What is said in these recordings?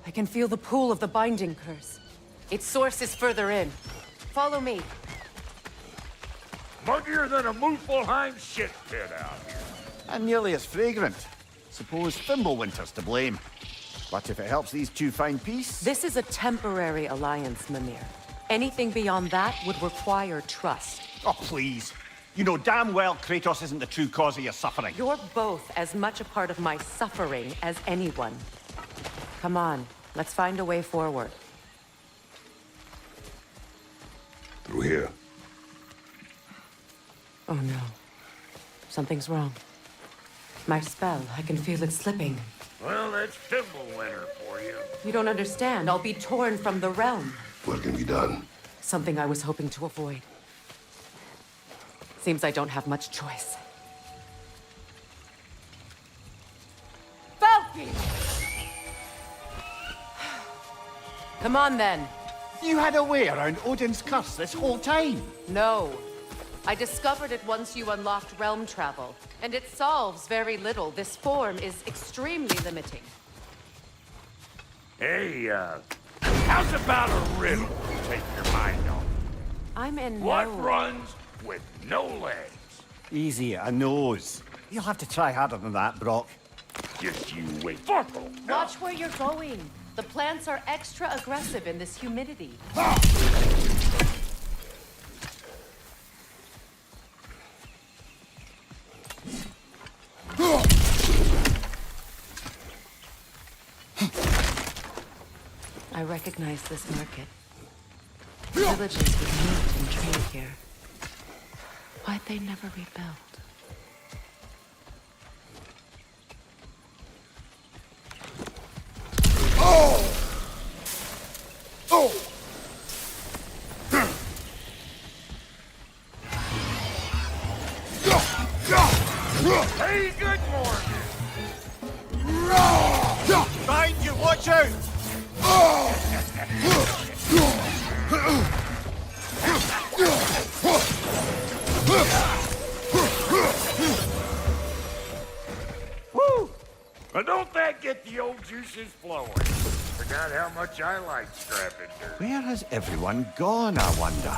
I can feel the pull of the binding curse. Its source is further in. Follow me. Muggier than a Muspelheim shit pit out here. And nearly as fragrant. Suppose Thimblewinter's to blame. But if it helps these two find peace... This is a temporary alliance, Mimir. Anything beyond that would require trust. Oh, please. You know damn well Kratos isn't the true cause of your suffering. You're both as much a part of my suffering as anyone. Come on, let's find a way forward. Through here. Oh no. Something's wrong. My spell, I can feel it slipping. Well, that's Thimblewinter for you. You don't understand. I'll be torn from the realm. What can be done? Something I was hoping to avoid. Seems I don't have much choice. Falky! Come on, then. You had a way around Odin's curse this whole time. No. I discovered it once you unlocked realm travel, and it solves very little. This form is extremely limiting. Hey, how's about a riddle to take your mind off? I'm in What no... runs with no legs? Easy, a nose. You'll have to try harder than that, Brock. Just you wait. Farkle! Watch where you're going. The plants are extra aggressive in this humidity. I recognize this market. Villages would meet and trade here. Why'd they never rebuild? Hey, good morning! Behind you, watch out! Woo! Now don't that get the old juices flowing? Forgot how much I like scrapping dirt. Where has everyone gone, I wonder?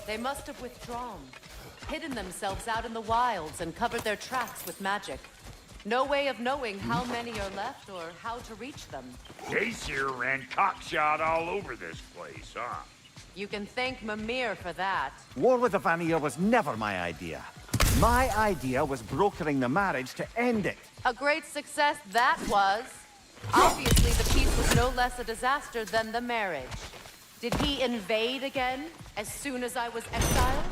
They must have withdrawn, hidden themselves out in the wilds and covered their tracks with magic. No way of knowing how many are left or how to reach them. Case here ran cockshot all over this place, huh? You can thank Mimir for that. War with the Vanir was never my idea. My idea was brokering the marriage to end it. A great success that was. Obviously, the peace was no less a disaster than the marriage. Did he invade again as soon as I was exiled?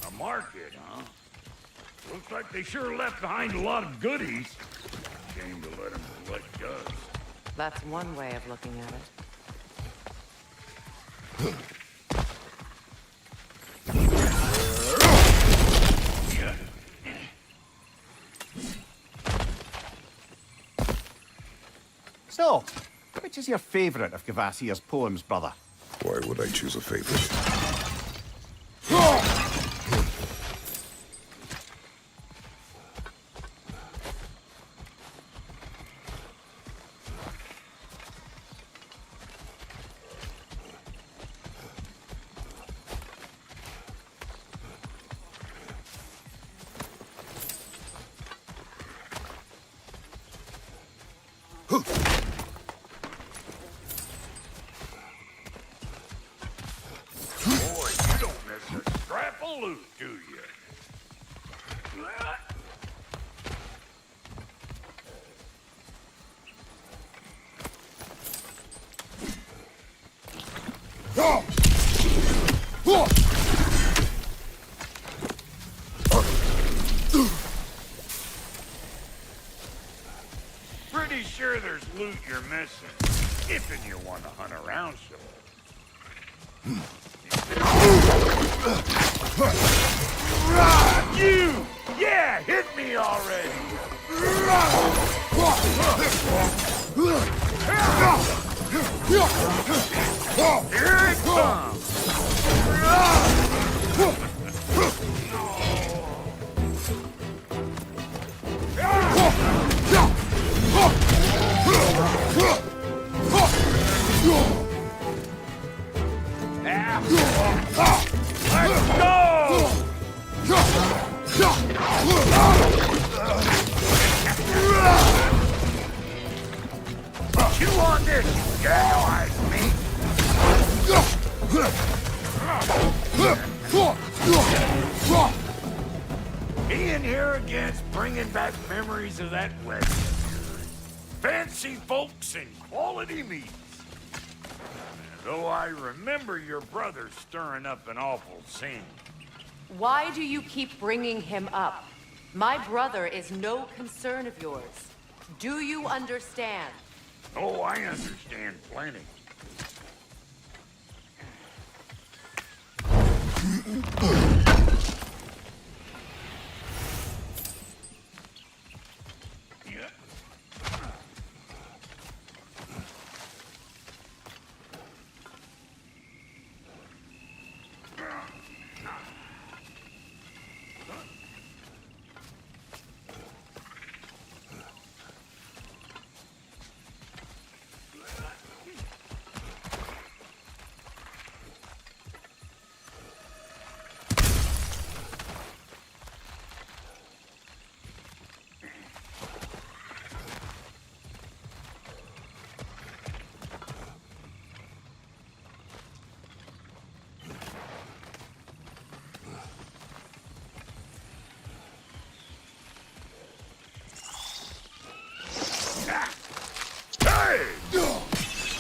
A market, huh? Looks like they sure left behind a lot of goodies. Shame to let them collect dust. That's one way of looking at it. So, which is your favorite of Kvasir's poems, brother? Why would I choose a favorite? Boy, you don't miss a scrap of loot, do you? Pretty sure there's loot you're missing, if and you want to hunt around some. You! Yeah, hit me already! Here it comes! Let's go! Chew on this, you gaggle-eyed meat! Being here again's bringing back memories of that wedding. Fancy folks and quality meats. Though I remember your brother stirring up an awful scene. Why do you keep bringing him up? My brother is no concern of yours. Do you understand? Oh, I understand plenty.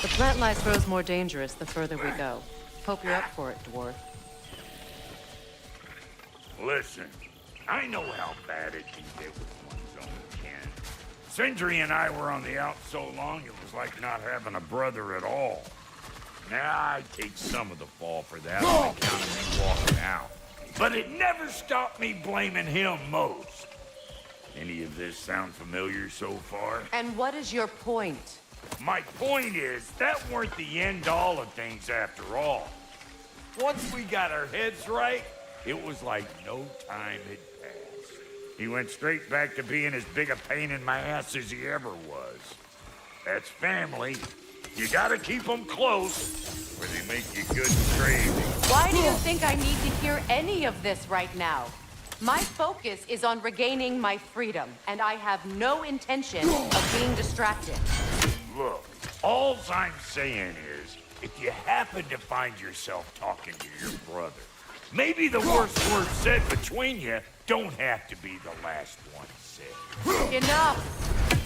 The plant life grows more dangerous the further we go. Hope you're up for it, dwarf. Listen, I know how bad it can get with one's own kin. Sindri and I were on the out so long, it was like not having a brother at all. Now, I take some of the fall for that on account of me walking out. But it never stopped me blaming him most. Any of this sound familiar so far? And what is your point? My point is, that weren't the end-all of things after all. Once we got our heads right, it was like no time had passed. He went straight back to being as big a pain in my ass as he ever was. That's family. You gotta keep them close, or they make you good and crazy. Why do you think I need to hear any of this right now? My focus is on regaining my freedom, and I have no intention of being distracted. Look, all I'm saying is, if you happen to find yourself talking to your brother, maybe the worst word said between you don't have to be the last one said. Enough!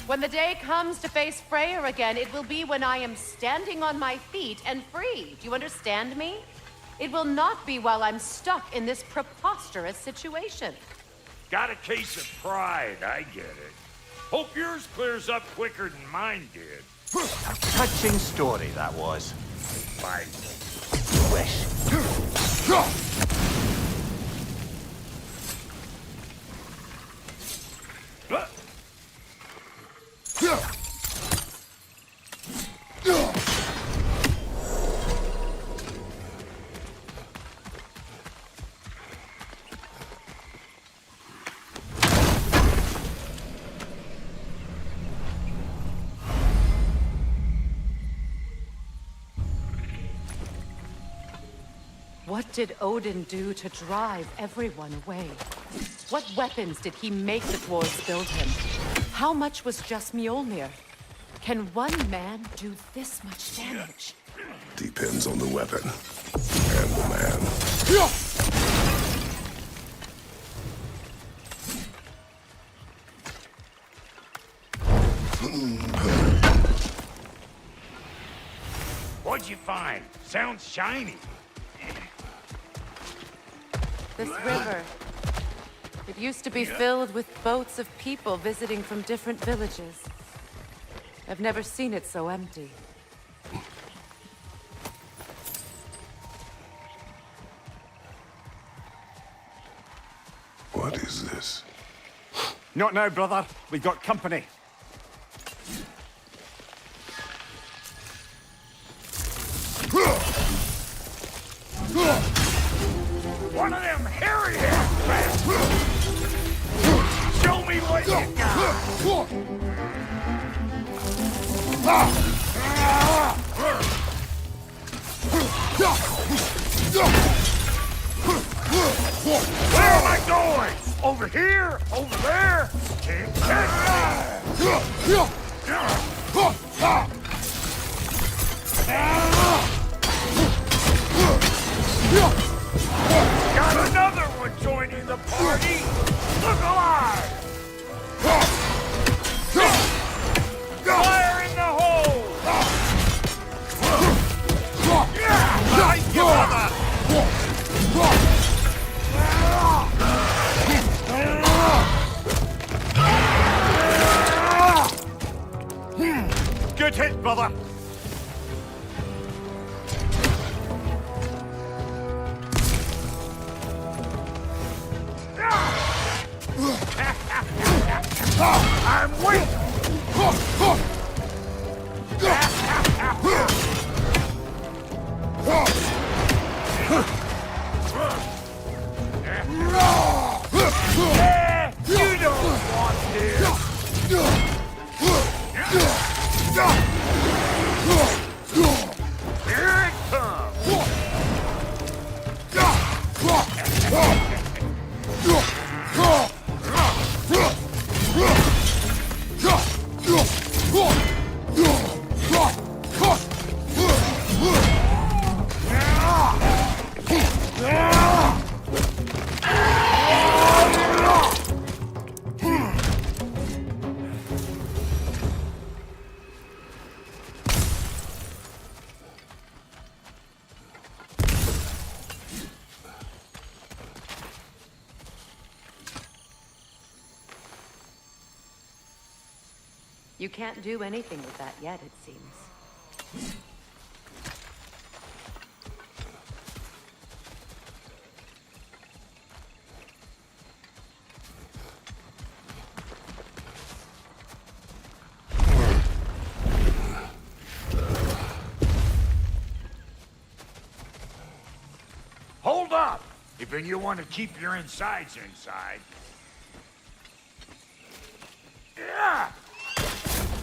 When the day comes to face Freyr again, it will be when I am standing on my feet and free. Do you understand me? It will not be while I'm stuck in this preposterous situation. Got a case of pride, I get it. Hope yours clears up quicker than mine did. A touching story, that was. Bye. Wish. What did Odin do to drive everyone away? What weapons did he make the dwarves build him? How much was just Mjolnir? Can one man do this much damage? Depends on the weapon and the man. What'd you find? Sounds shiny. This river. It used to be filled with boats of people visiting from different villages. I've never seen it so empty. this? Not now, brother. We've got company. One of them hairy ass. Show me what you Where am I going? Over here? Over there? Can't catch me! Got another one joining the party! Look alive! Fire in the hole! Behind you, brother! Good hit, brother. I'm weak! You don't want this! Here it comes! You can't do anything with that yet, it seems. Hold up! If you want to keep your insides inside. Yeah!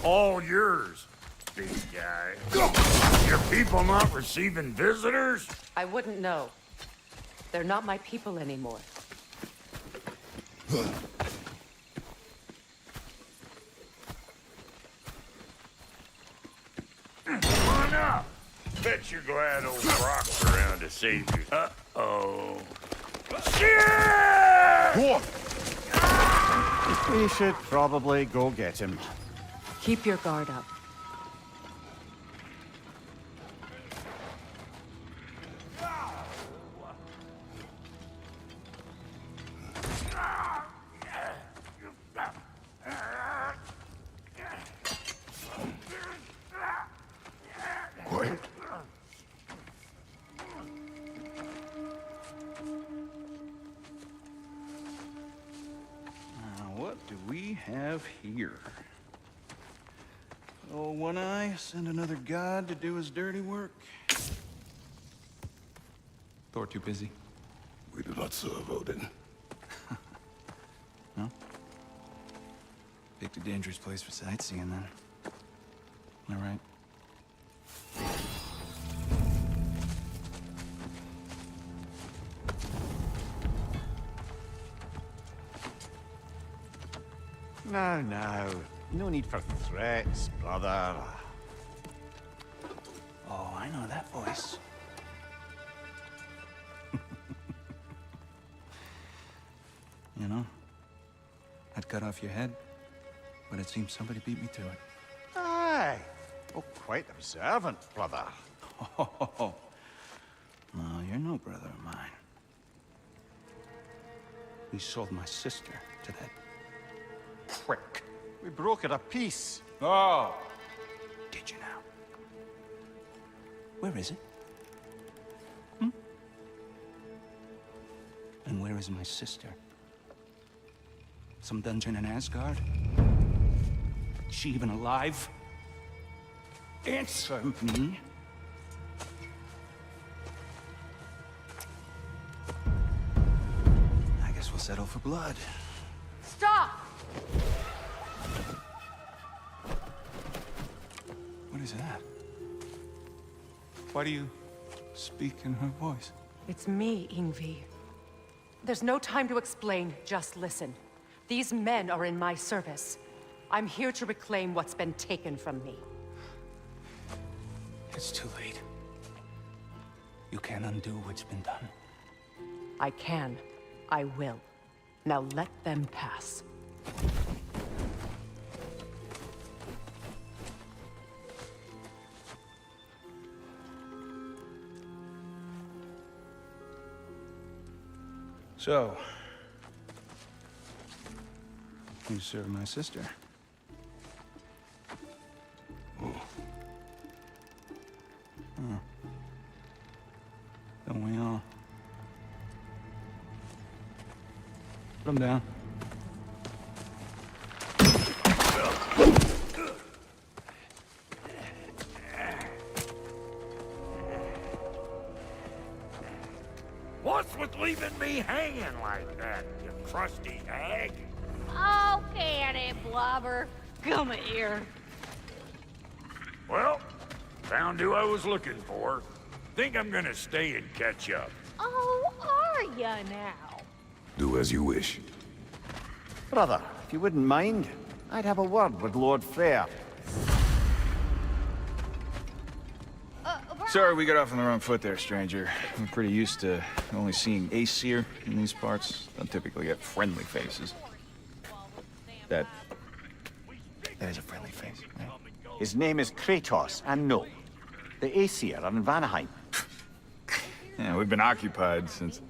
All yours, big guy. Your people not receiving visitors? I wouldn't know. They're not my people anymore. Come on up. Bet you're glad old Brock's around to save you. Uh-oh. Shit! We should probably go get him. Keep your guard up. Quiet. What do we have here? Oh, One Eye, send another god to do his dirty work. Thor too busy. We do not serve Odin. No? Picked a dangerous place for sightseeing, then. All right. Now. No need for threats, brother. Oh, I know that voice. You know, I'd cut off your head, but it seems somebody beat me to it. Aye. Oh, quite observant, brother. Oh, no, you're no brother of mine. We sold my sister to that prick. We brokered a peace. Oh! Did you now? Where is it? And where is my sister? Some dungeon in Asgard? Is she even alive? Answer me. I guess we'll settle for blood. Stop! What is that? Why do you speak in her voice? It's me, Ingvi. There's no time to explain, just listen. These men are in my service. I'm here to reclaim what's been taken from me. It's too late. You can't undo what's been done. I can. I will. Now let them pass. So, you serve my sister. Don't we all? Put him down. What's with leaving me hanging like that, you crusty hag? Oh, can it, Blobber? Come here. Well, found who I was looking for. Think I'm gonna stay and catch up. Oh, are ya now? Do as you wish. Brother, if you wouldn't mind, I'd have a word with Lord Freyr. Sorry we got off on the wrong foot there, stranger. I'm pretty used to only seeing Aesir in these parts. Don't typically get friendly faces. That is a friendly face, right? His name is Kratos, and no, the Aesir are in Vanaheim. Yeah, we've been occupied since...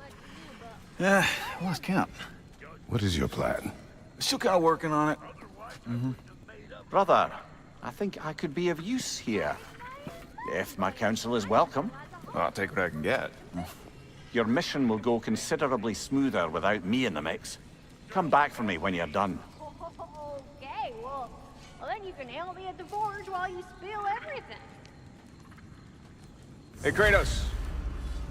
I lost count. What is your plan? Still kind of working on it. Brother, I think I could be of use here. If my counsel is welcome. Well, I'll take what I can get. Your mission will go considerably smoother without me in the mix. Come back for me when you're done. Okay, well, then you can help me at the forge while you spill everything. Hey, Kratos.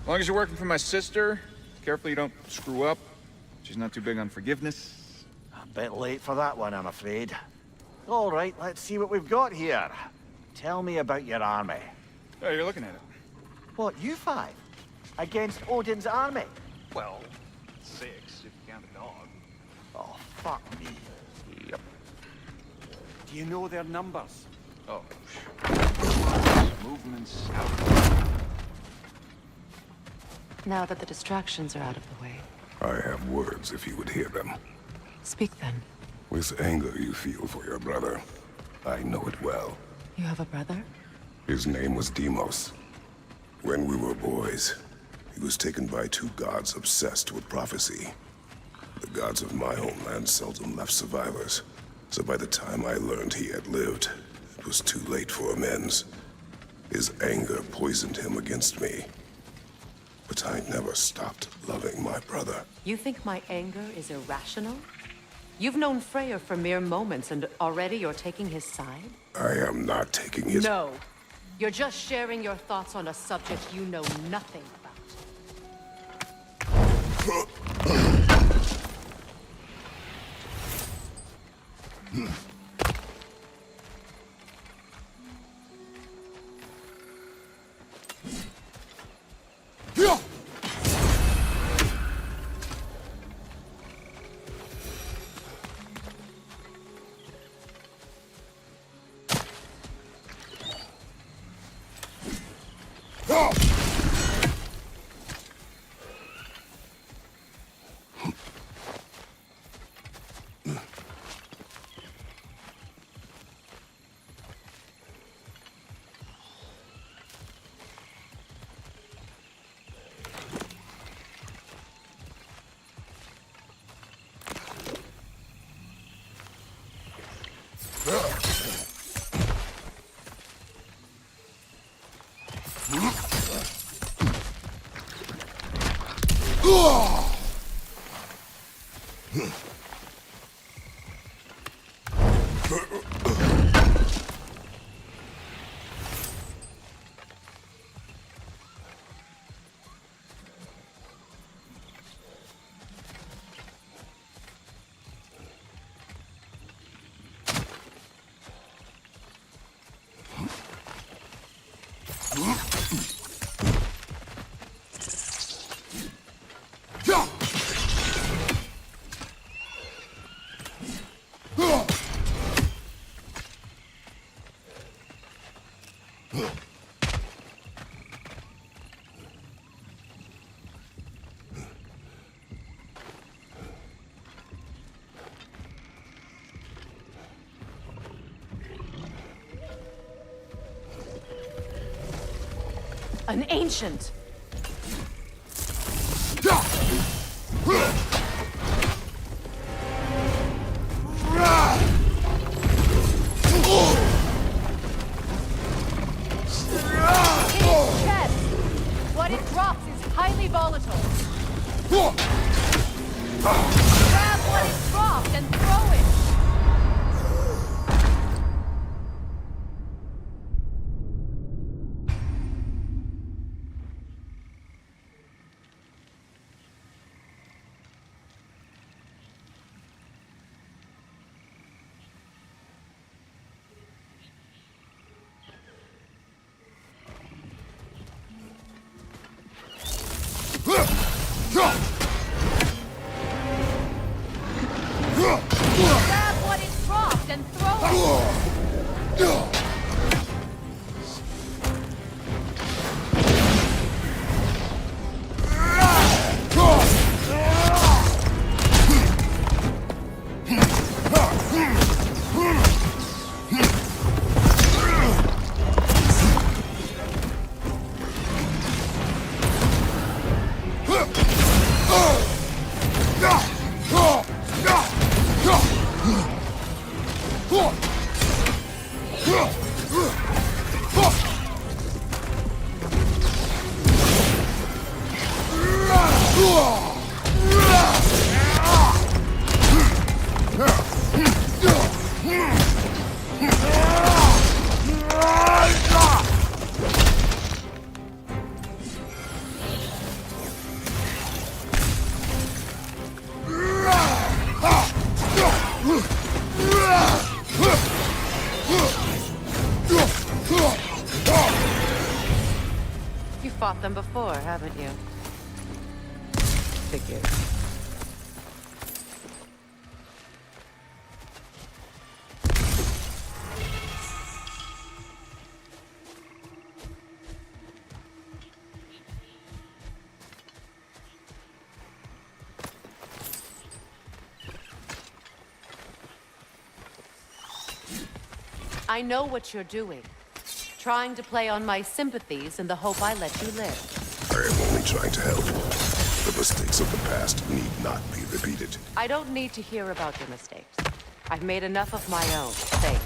As long as you're working for my sister, careful you don't screw up. She's not too big on forgiveness. A bit late for that one, I'm afraid. All right, let's see what we've got here. Tell me about your army. Oh, you're looking at it. What, you five? Against Odin's army? Well, 6 if you count a dog. Oh, fuck me. Yep. Do you know their numbers? Oh, sure. Movements out. Now that the distractions are out of the way, I have words if you would hear them. speak then. With anger you feel for your brother, I know it well. You have a brother? His name was Deimos. When we were boys, he was taken by 2 gods obsessed with prophecy. The gods of my homeland seldom left survivors, so by the time I learned he had lived, it was too late for amends. His anger poisoned him against me. But I never stopped loving my brother. You think my anger is irrational? You've known Freyr for mere moments, and already you're taking his side? I am not taking his... No. You're just sharing your thoughts on a subject you know nothing about. An ancient! What it drops is highly volatile. Grab what it dropped and throw it! Grab what it dropped and throw it! You fought them before, haven't you? Figured. I know what you're doing. Trying to play on my sympathies in the hope I let you live. I am only trying to help. The mistakes of the past need not be repeated. I don't need to hear about your mistakes. I've made enough of my own, thanks.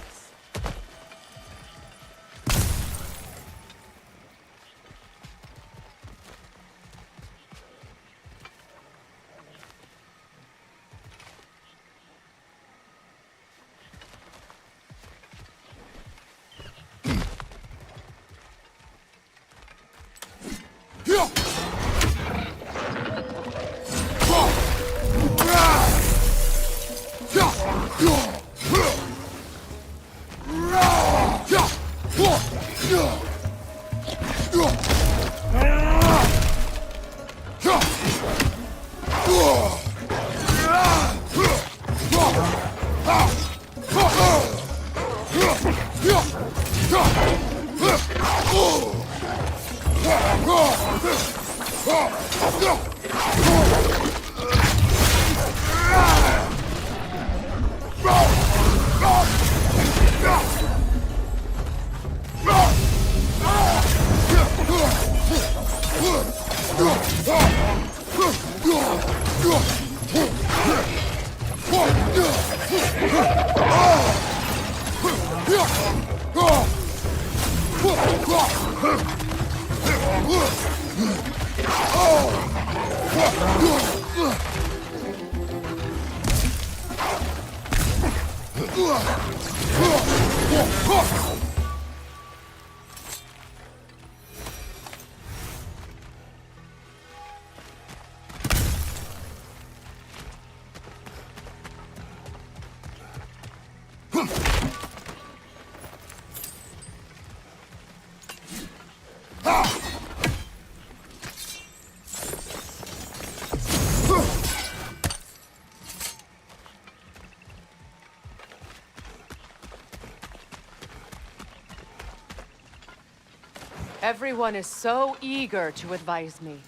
Everyone is so eager to advise me.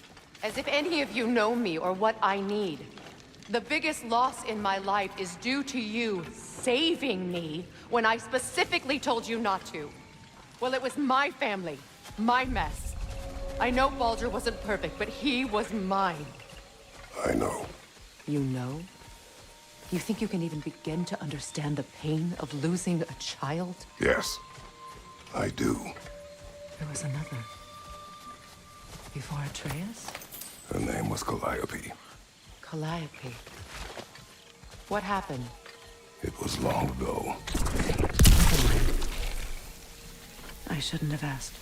As if any of you know me or what I need. The biggest loss in my life is due to you saving me when I specifically told you not to. Well, it was my family, my mess. I know Baldur wasn't perfect, but he was mine. I know. You know? You think you can even begin to understand the pain of losing a child? Yes, I do. There was another. Before Atreus? Her name was Calliope. Calliope. What happened? It was long ago. I shouldn't have asked.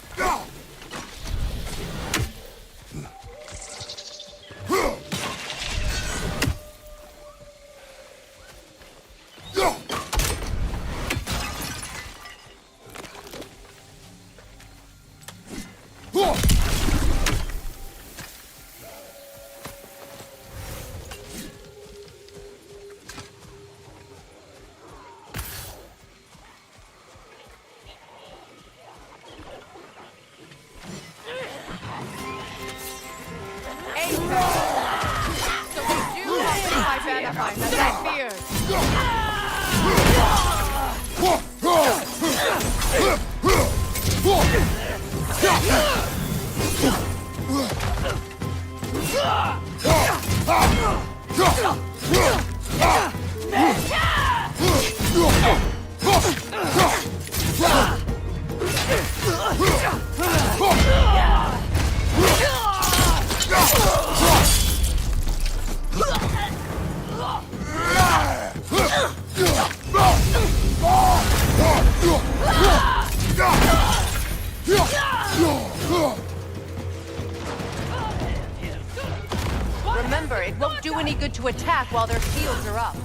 So we do have to identify as I feared. Remember, it won't do any good to attack while their shields are up.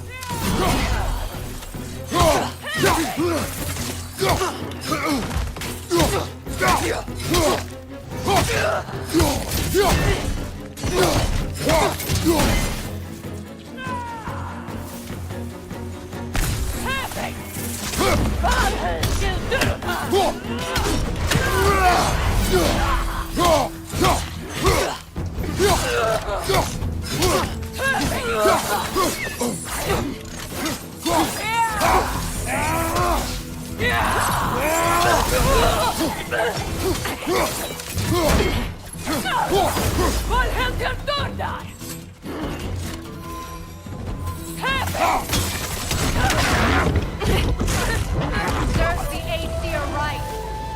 Serves the Aesir right.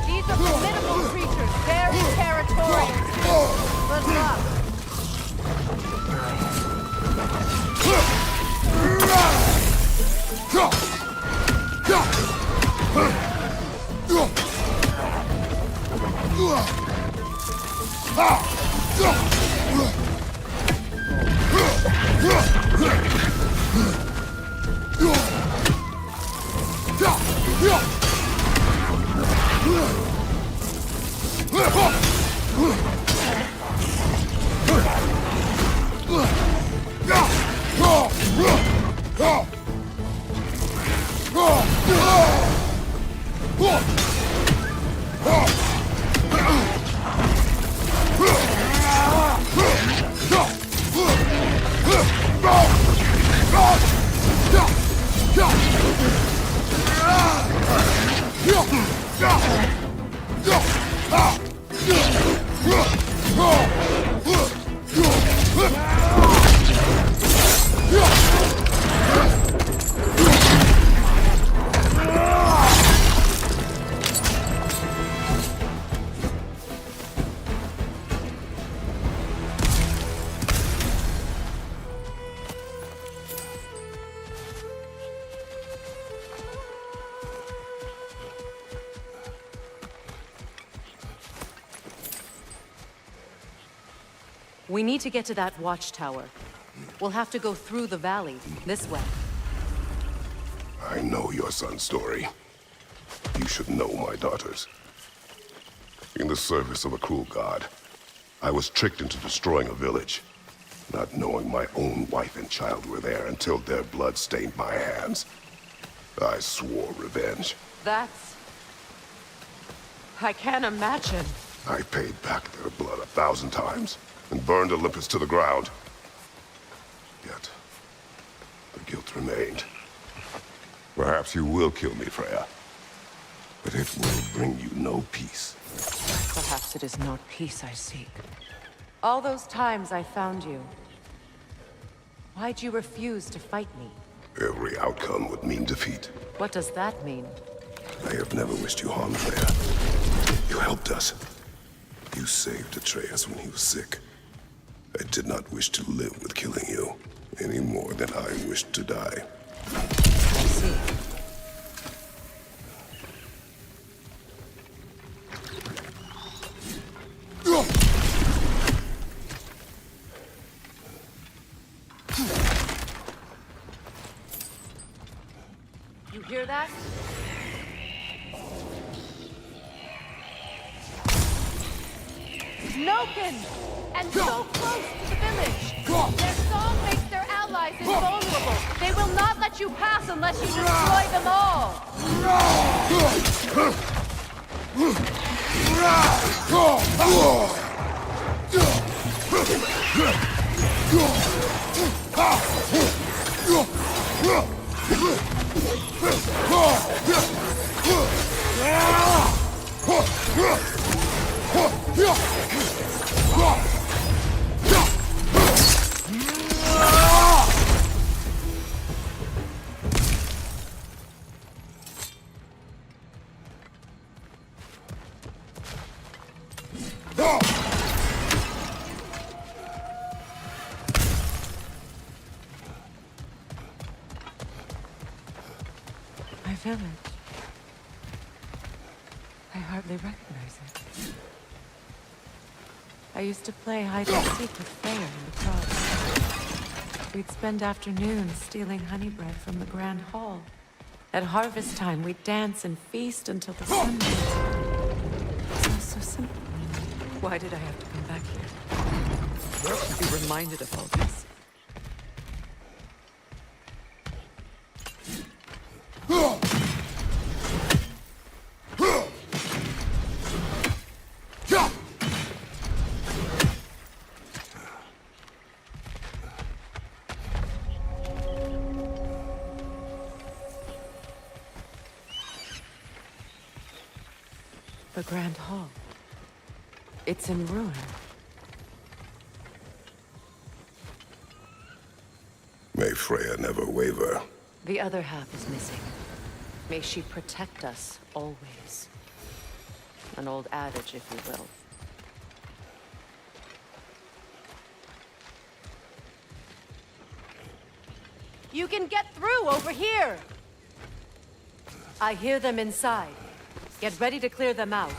These are formidable creatures, very territorial. Good luck. We need to get to that watchtower. We'll have to go through the valley, this way. I know your son's story. You should know my daughter's. In the service of a cruel god, I was tricked into destroying a village, not knowing my own wife and child were there until their blood stained my hands. I swore revenge. That's... I can't imagine. I paid back their blood 1,000 times and burned Olympus to the ground. Yet, the guilt remained. Perhaps you will kill me, Freya. But it will bring you no peace. Perhaps it is not peace I seek. All those times I found you, why'd you refuse to fight me? Every outcome would mean defeat. What does that mean? I have never wished you harm, Freya. You helped us. You saved Atreus when he was sick. I did not wish to live with killing you, any more than I wished to die. I see. You hear that? Smokin! And so close to the village! Their song makes their allies invulnerable! They will not let you pass unless you destroy them all! My village. I hardly recognize it. I used to play hide and seek with Freya in the crops. We'd spend afternoons stealing honey bread from the Grand Hall. At harvest time, we'd dance and feast until the sun rose. It was so simple. Why did I have to come back here? To be reminded of all this. The Grand Hall. It's in ruin. May Freya never waver. The other half is missing. May she protect us always. An old adage, if you will. You can get through over here! I hear them inside. Get ready to clear them out.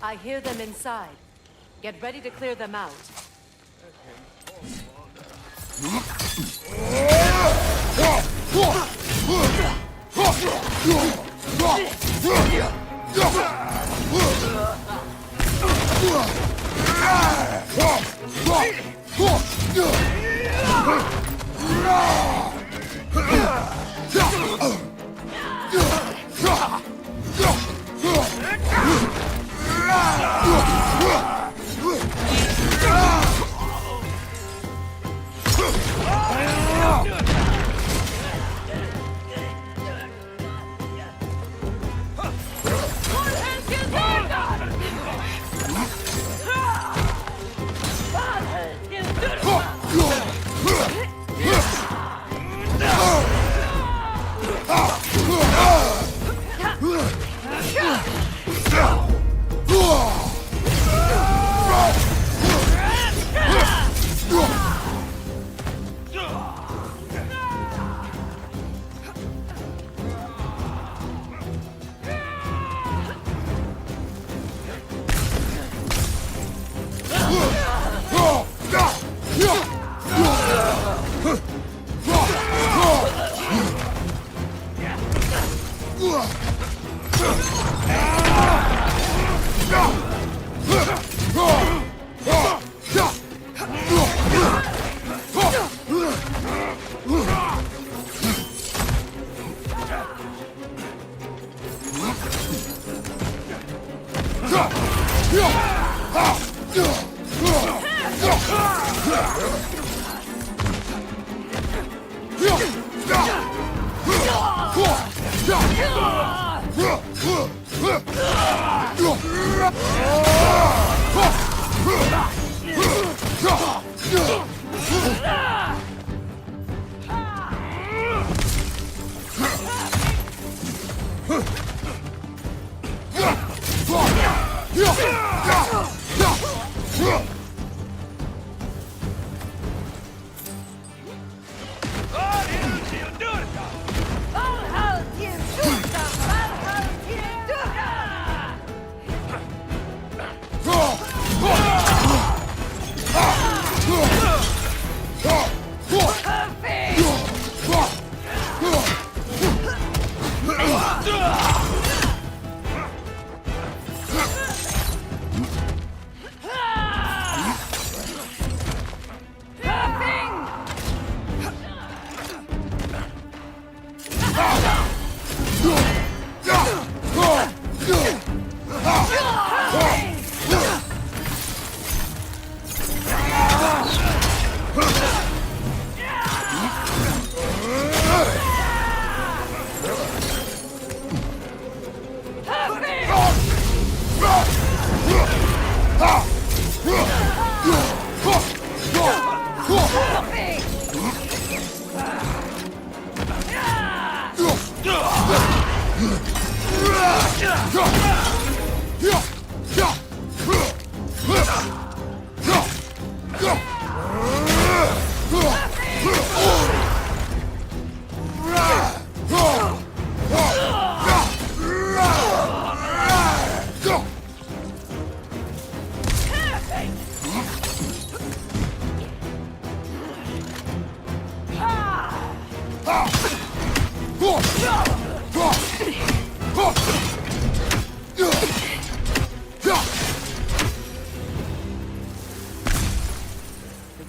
I hear them inside. Get ready to clear them out.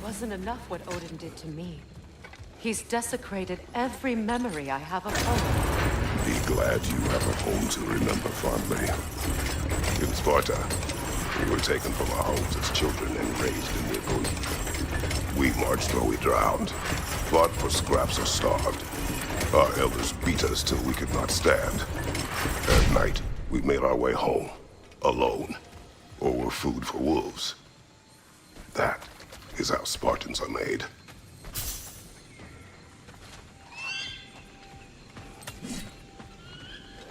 Wasn't enough what Odin did to me. He's desecrated every memory I have of home. Be glad you have a home to remember fondly. In Sparta, we were taken from our homes as children and raised in the Iliad. We marched or we drowned, fought for scraps or starved. Our elders beat us till we could not stand. At night, we made our way home, alone, or were food for wolves. That is how Spartans are made.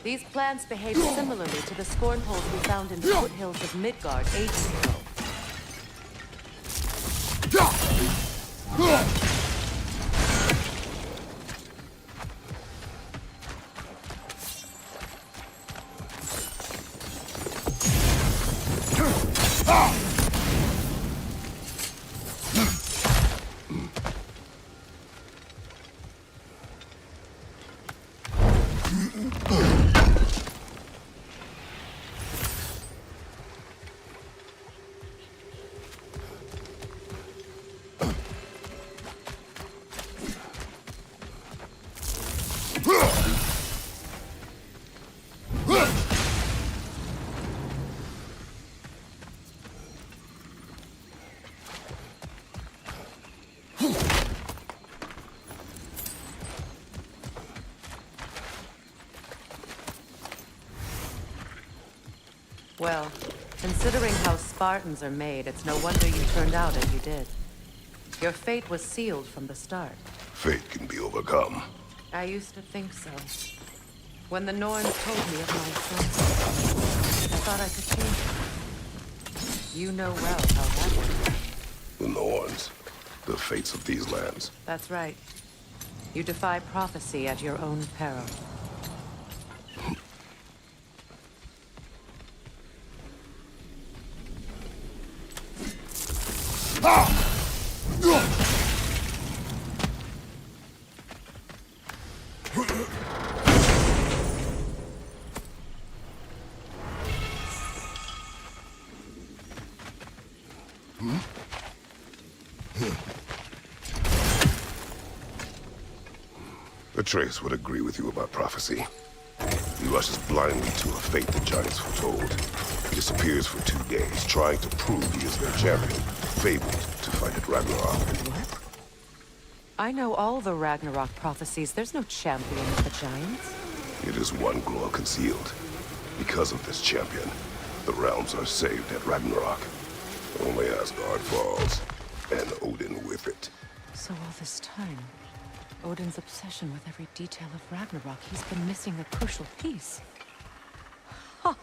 These plants behave similarly to the scornholes we found in the foothills of Midgard ages ago. Well, considering how Spartans are made, it's no wonder you turned out as you did. Your fate was sealed from the start. Fate can be overcome. I used to think so. When the Norns told me of my son, I thought I could change it. You know well how that works. The Norns. The fates of these lands. That's right. You defy prophecy at your own peril. Atreus would agree with you about prophecy. He rushes blindly to a fate the giants foretold. He disappears for 2 days, trying to prove he is their champion, fabled to fight at Ragnarok. What? I know all the Ragnarok prophecies. There's no champion of the giants. It is one glow concealed. Because of this champion, the realms are saved at Ragnarok. Only Asgard falls, and Odin with it. So all this time, Odin's obsession with every detail of Ragnarok, he's been missing a crucial piece. Huh.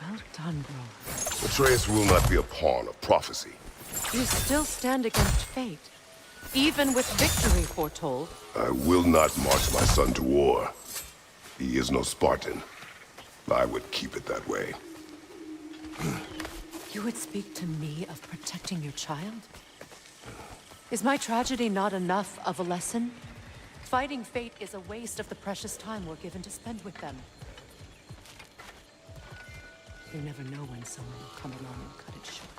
Well done, bro. Atreus will not be a pawn of prophecy. You still stand against fate, even with victory foretold. I will not march my son to war. He is no Spartan. I would keep it that way. You would speak to me of protecting your child? Is my tragedy not enough of a lesson? Fighting fate is a waste of the precious time we're given to spend with them. You never know when someone will come along and cut it short.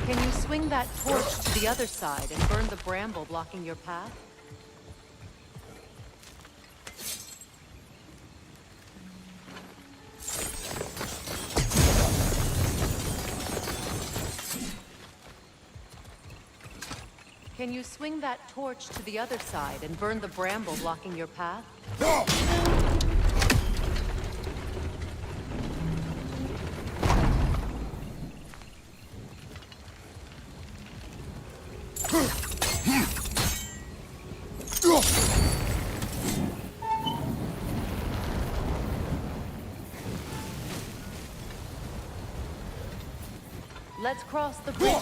Can you swing that torch to the other side and burn the bramble blocking your path? Can you swing that torch to the other side and burn the bramble blocking your path? Let's cross the bridge.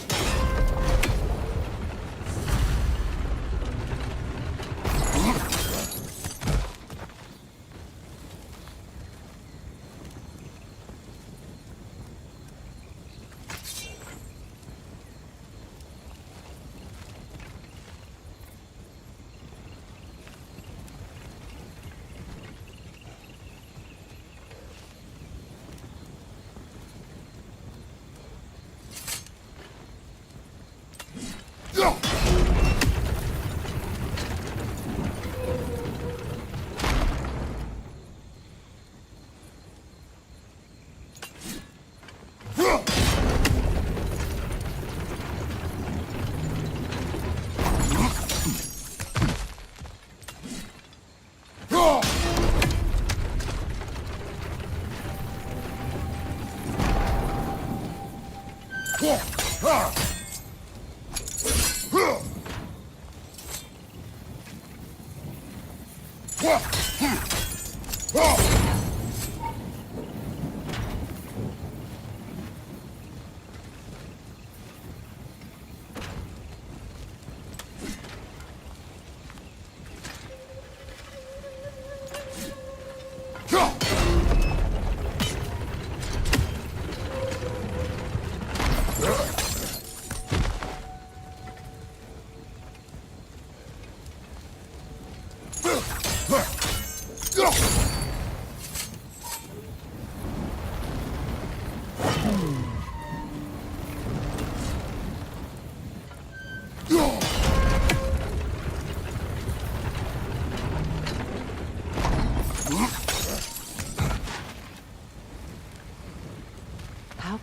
How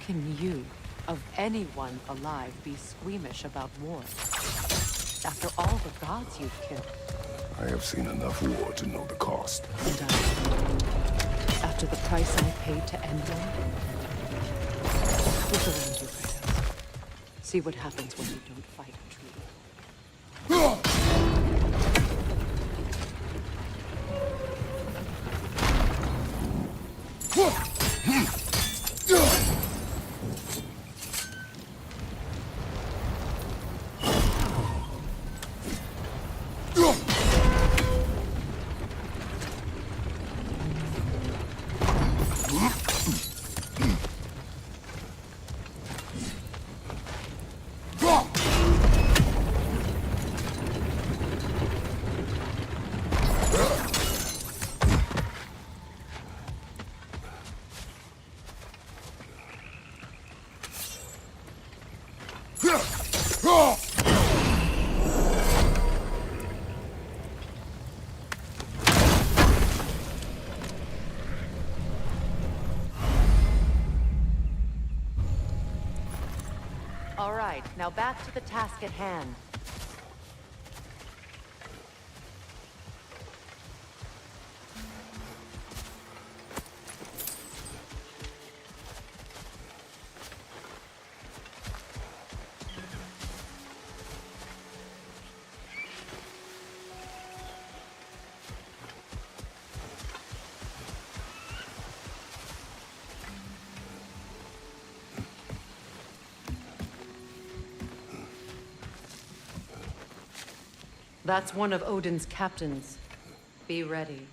can you, of anyone alive, be squeamish about war? After all the gods you've killed. I have seen enough war to know the cost. And after the price I paid to end one, look around you, Kratos. See what happens when you don't fight truly. All right, now back to the task at hand. That's one of Odin's captains. Be ready.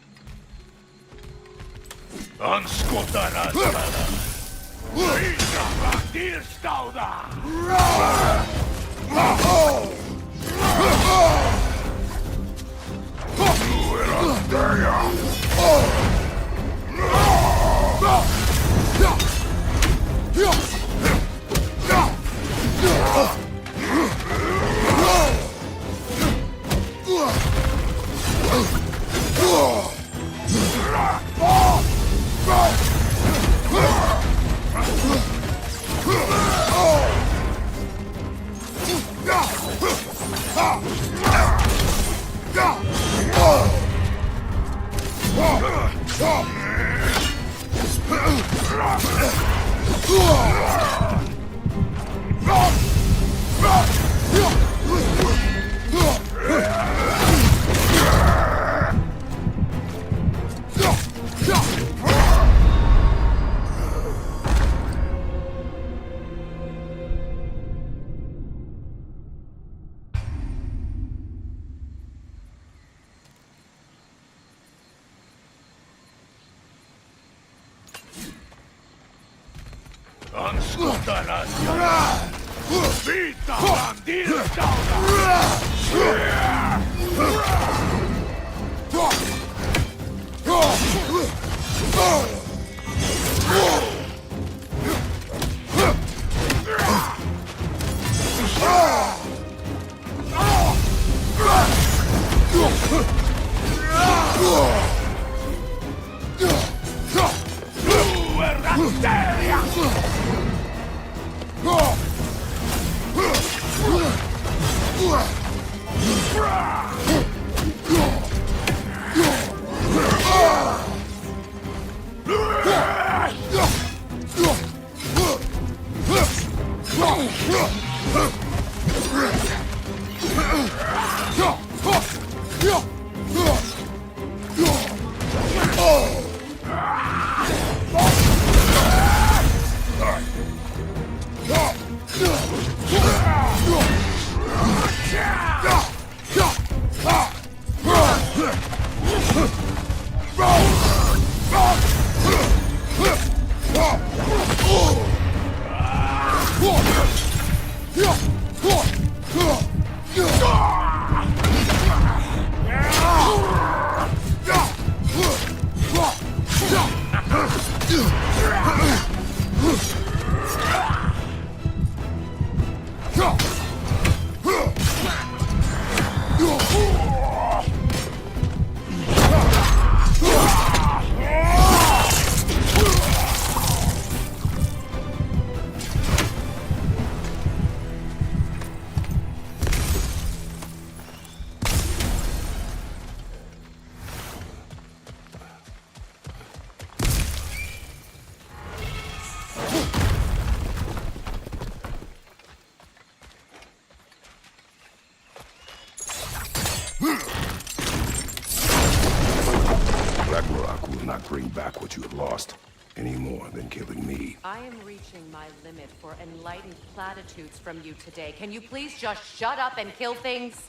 not bring back what you have lost, any more than killing me. I am reaching my limit for enlightened platitudes from you today. Can you please just shut up and kill things?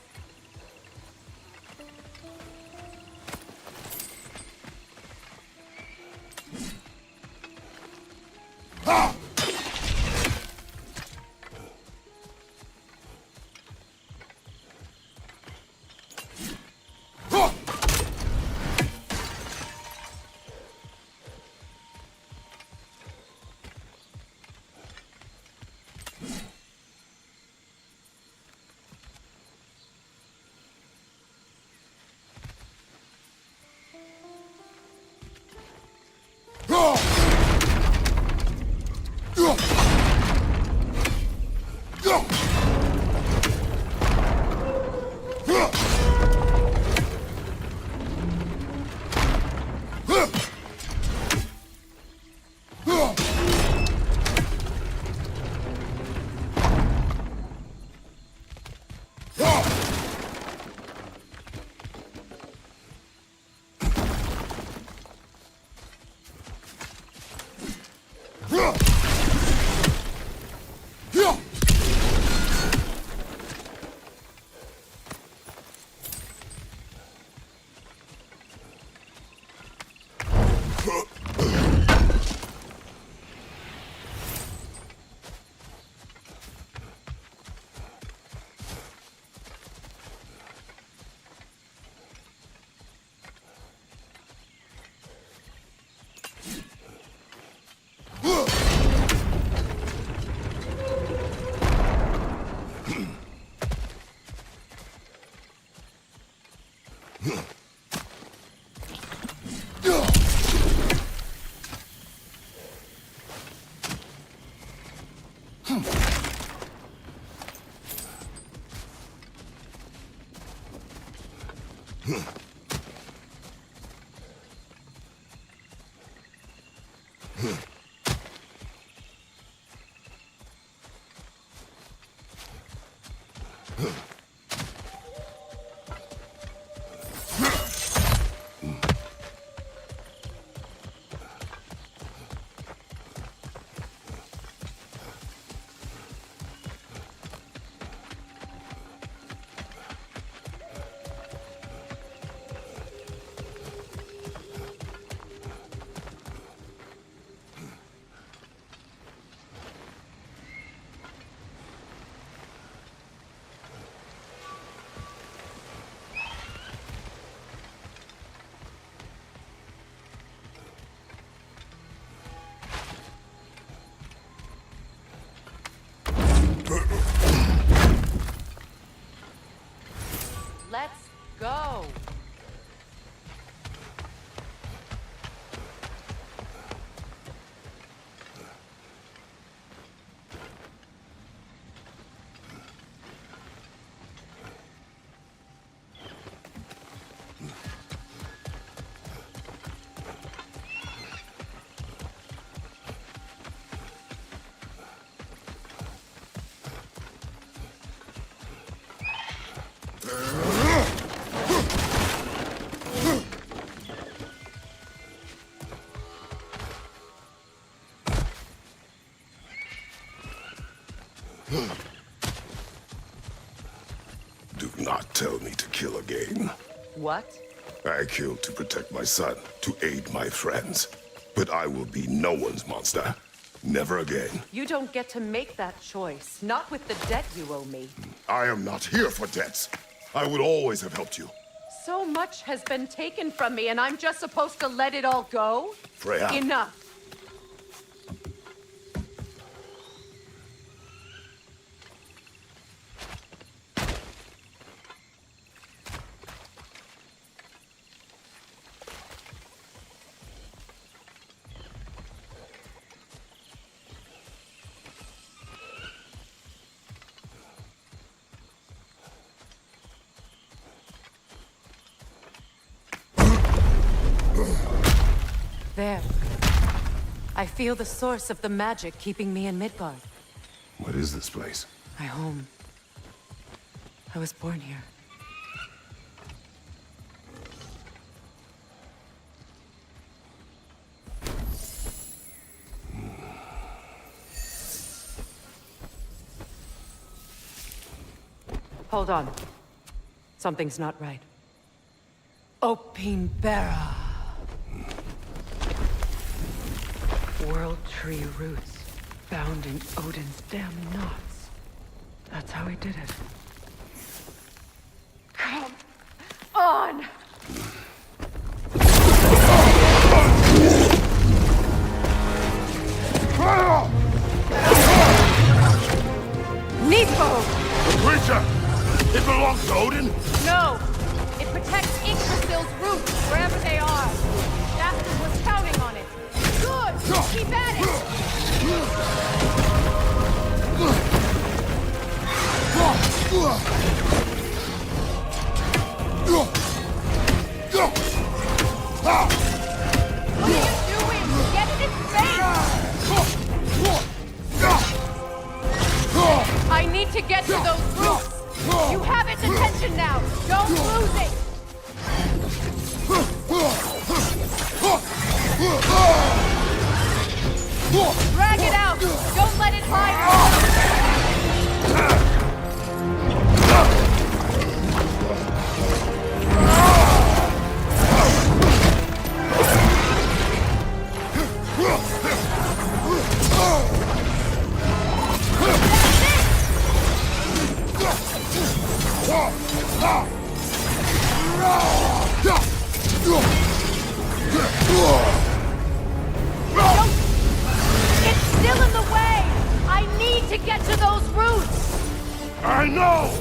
Let's go. Do not tell me to kill again. What? I killed to protect my son, to aid my friends. But I will be no one's monster. Never again. You don't get to make that choice. Not with the debt you owe me. I am not here for debts. I would always have helped you. So much has been taken from me, and I'm just supposed to let it all go? Freya. Enough. There. I feel the source of the magic keeping me in Midgard. What is this place? My home. I was born here. Hold on. Something's not right. Opinbera. World tree roots found in Odin's damn knots. That's how he did it. Come on! Nepo! The creature! It belongs to Odin? No! It protects Yggdrasil's roots wherever they are. Dastan was counting on it. Good! Keep at What are you doing? Get in its face! I need to get to those roots! You have its attention now! Don't lose it! Drag it out! Don't let it hide! It's still in the way! I need to get to those roots! I know!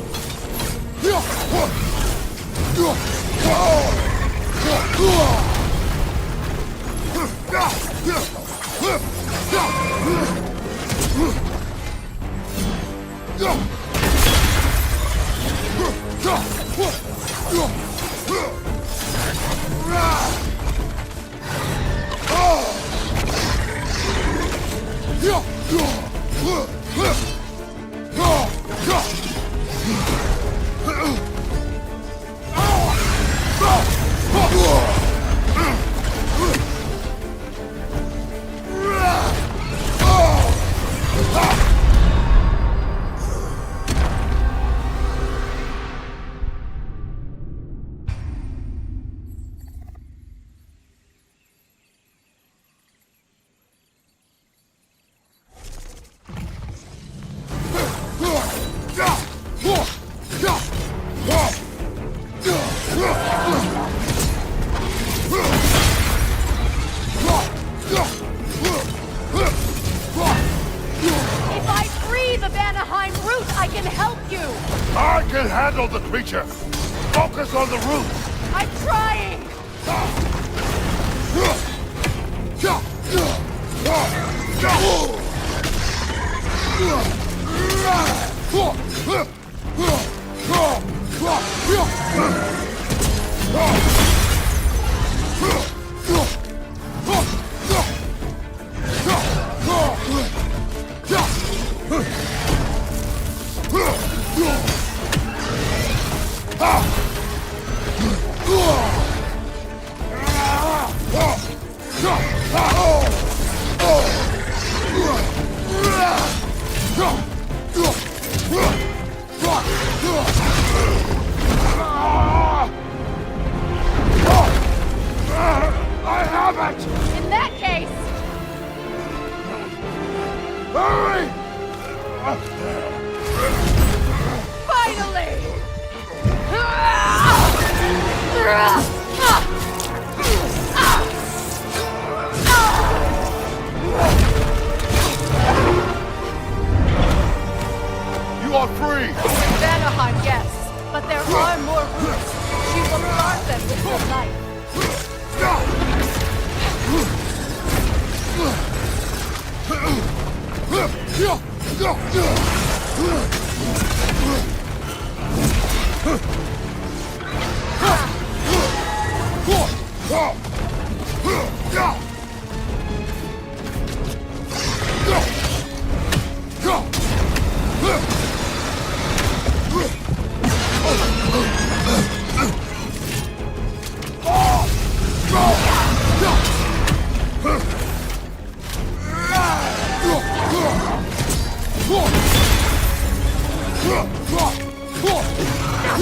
If I free the Vanaheim root, I can help you! I can handle the creature! Focus on the root! I'm trying! I have it! In that case, Hurry! finally! You are free! Vanaheim, yes, but there are more roots. She will guard them with her life. My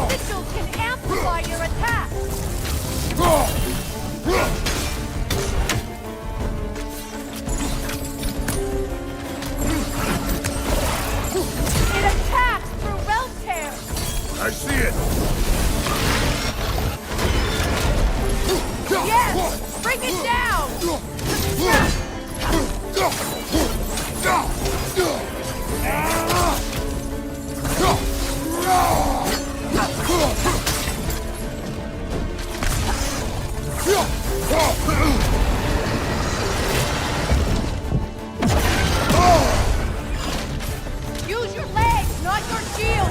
sigils can amplify your attack! It attacks through realm tear! I see it. Yes! Bring it down! Use your legs, not your shield!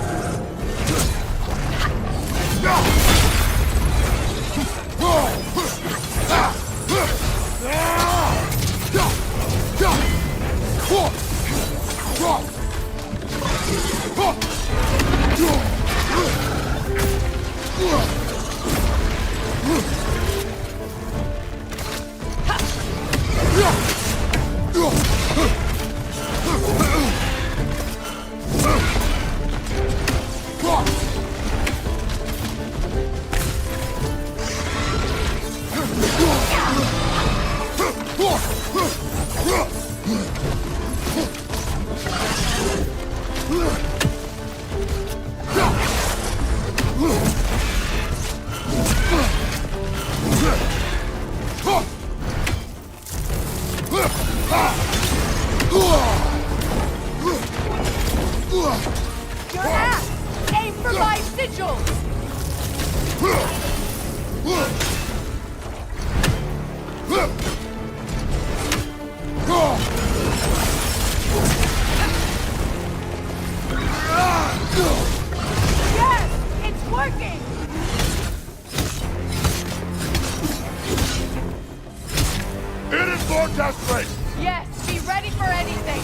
Your axe! Aim for my sigils! Yes! It's working! It is more desperate. Yes, be ready for anything!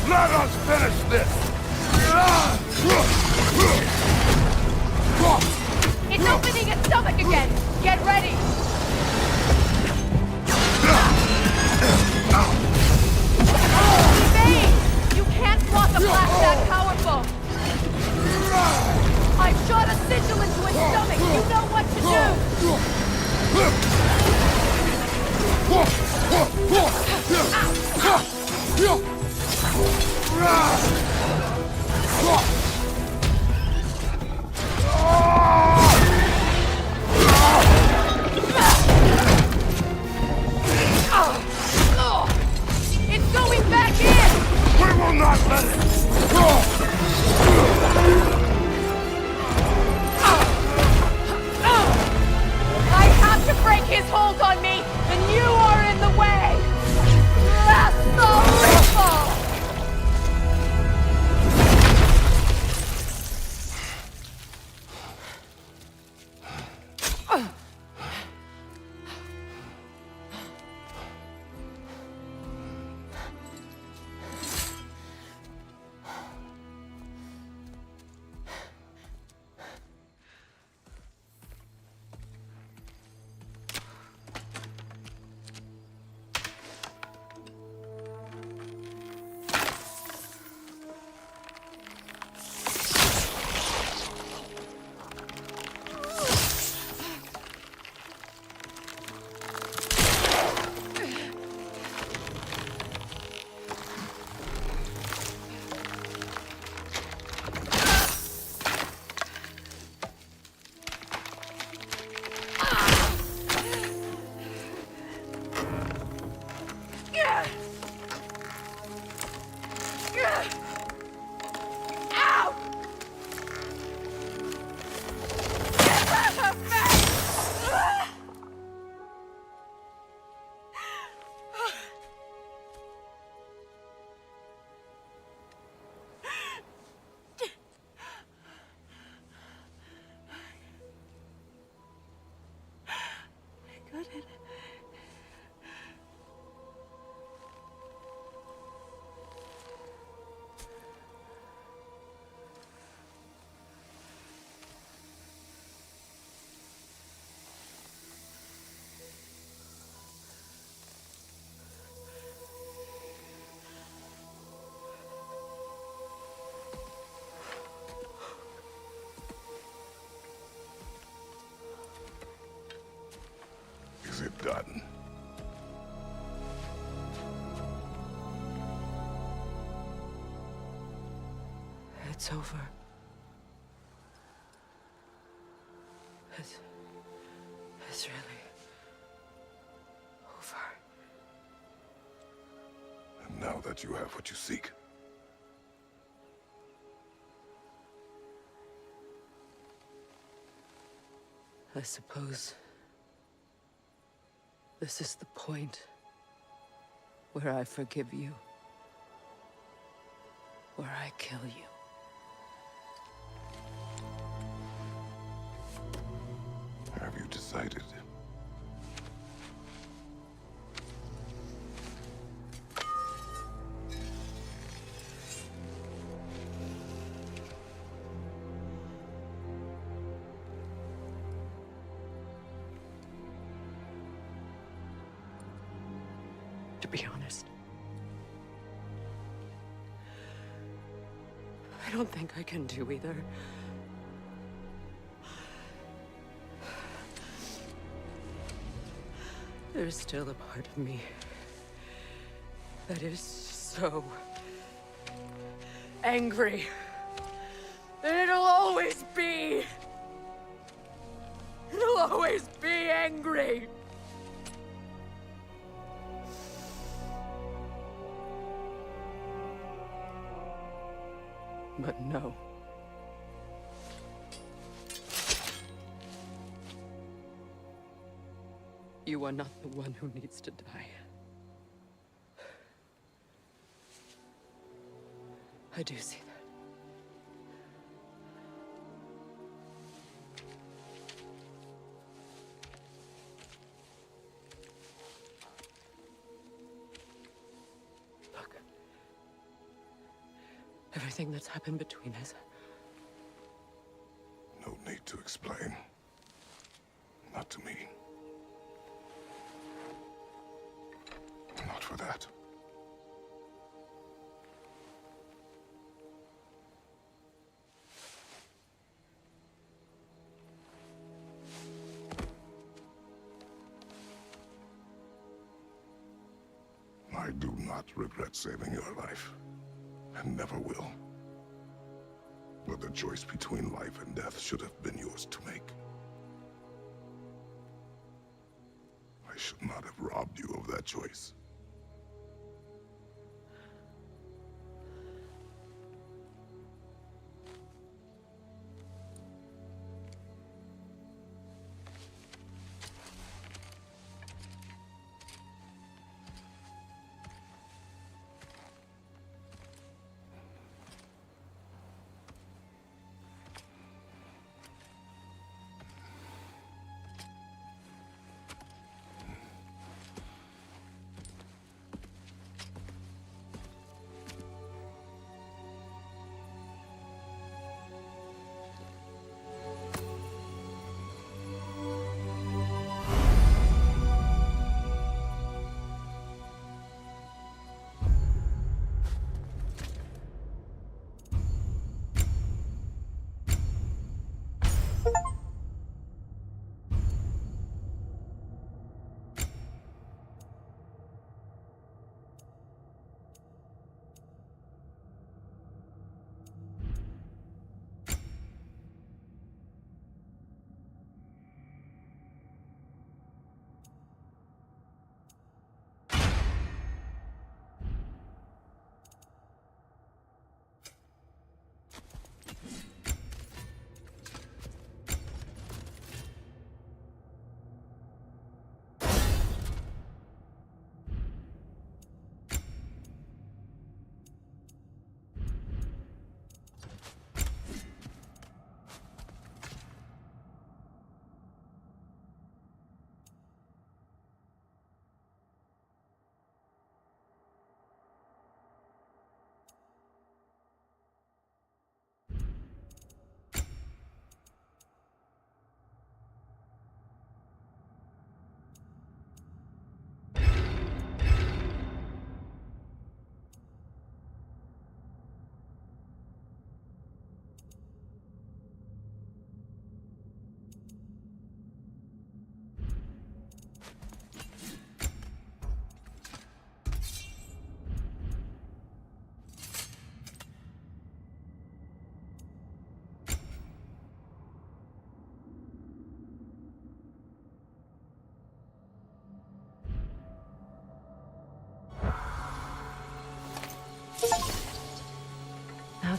Let us finish this! It's opening its stomach again! Get ready! Bane! You can't block a blast that powerful! I've shot a sigil into its stomach! You know what to do! done. It's over. It's really over. And now that you have what you seek, I suppose this is the point where I forgive you, where I kill you. have you decided? To be honest, I don't think I can do either. There's still a part of me that is so angry that it'll always be angry. But no. You are not the one who needs to die. I do see that. Look. Everything that's happened between us. No need to explain. Not to me. Not for that. I do not regret saving your life, and never will. But the choice between life and death should have been yours to make. I should not have robbed you of that choice.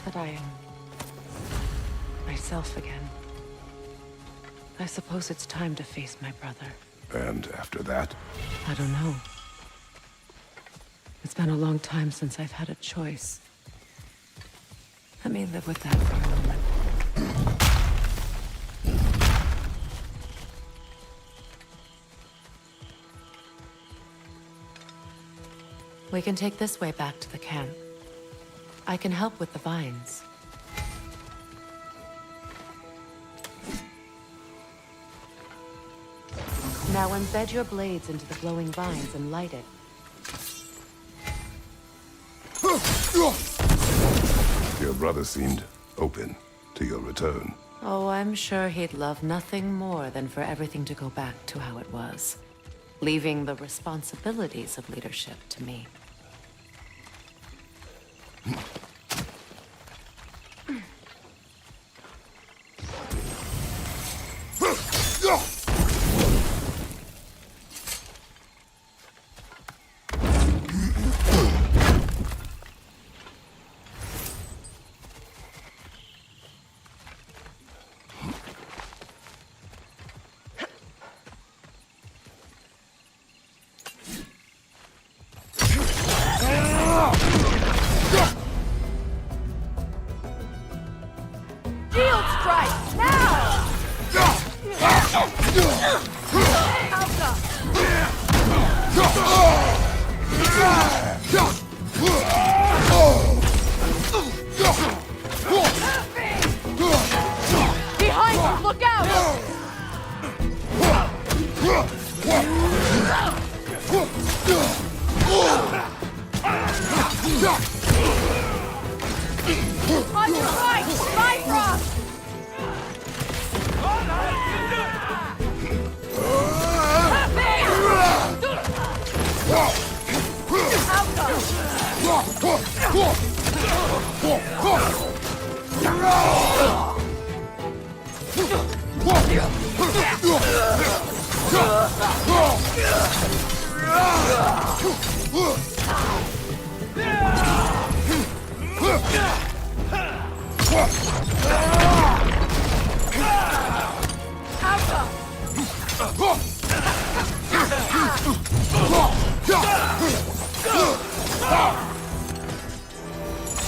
that I am myself again. I suppose it's time to face my brother. And after that? I don't know. It's been a long time since I've had a choice. Let me live with that for a moment. We can take this way back to the camp. I can help with the vines. Now embed your blades into the glowing vines and light it. Your brother seemed open to your return. Oh, I'm sure he'd love nothing more than for everything to go back to how it was, leaving the responsibilities of leadership to me.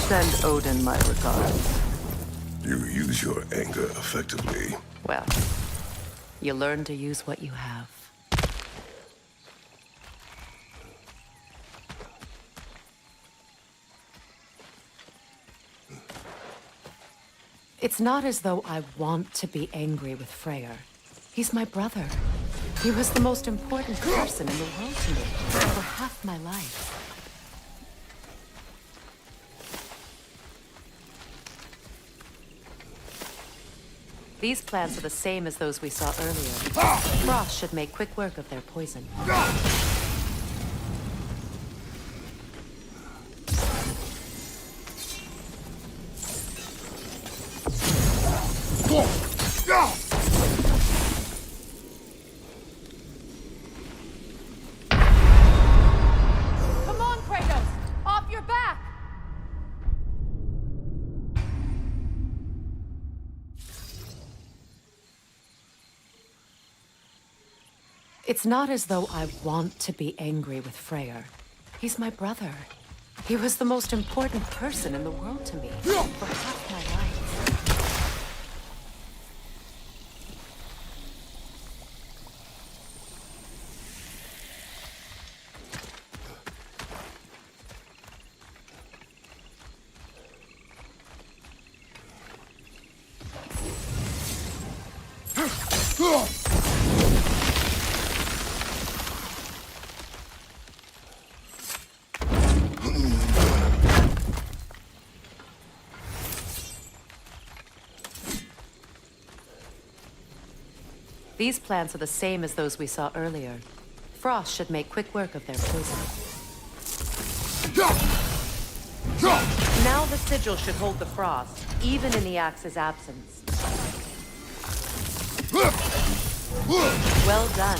Send Odin my regards. You use your anger effectively. Well, you learn to use what you have. It's not as though I want to be angry with Freyr. He's my brother. He was the most important person in the world to me for half my life. These plants are the same as those we saw earlier. Frost should make quick work of their poison. Come on, Kratos! Off your back! It's not as though I want to be angry with Freyr. He's my brother. He was the most important person in the world to me for half my life. These plants are the same as those we saw earlier. Frost should make quick work of their poison. Now the sigil should hold the frost, even in the axe's absence. Well done.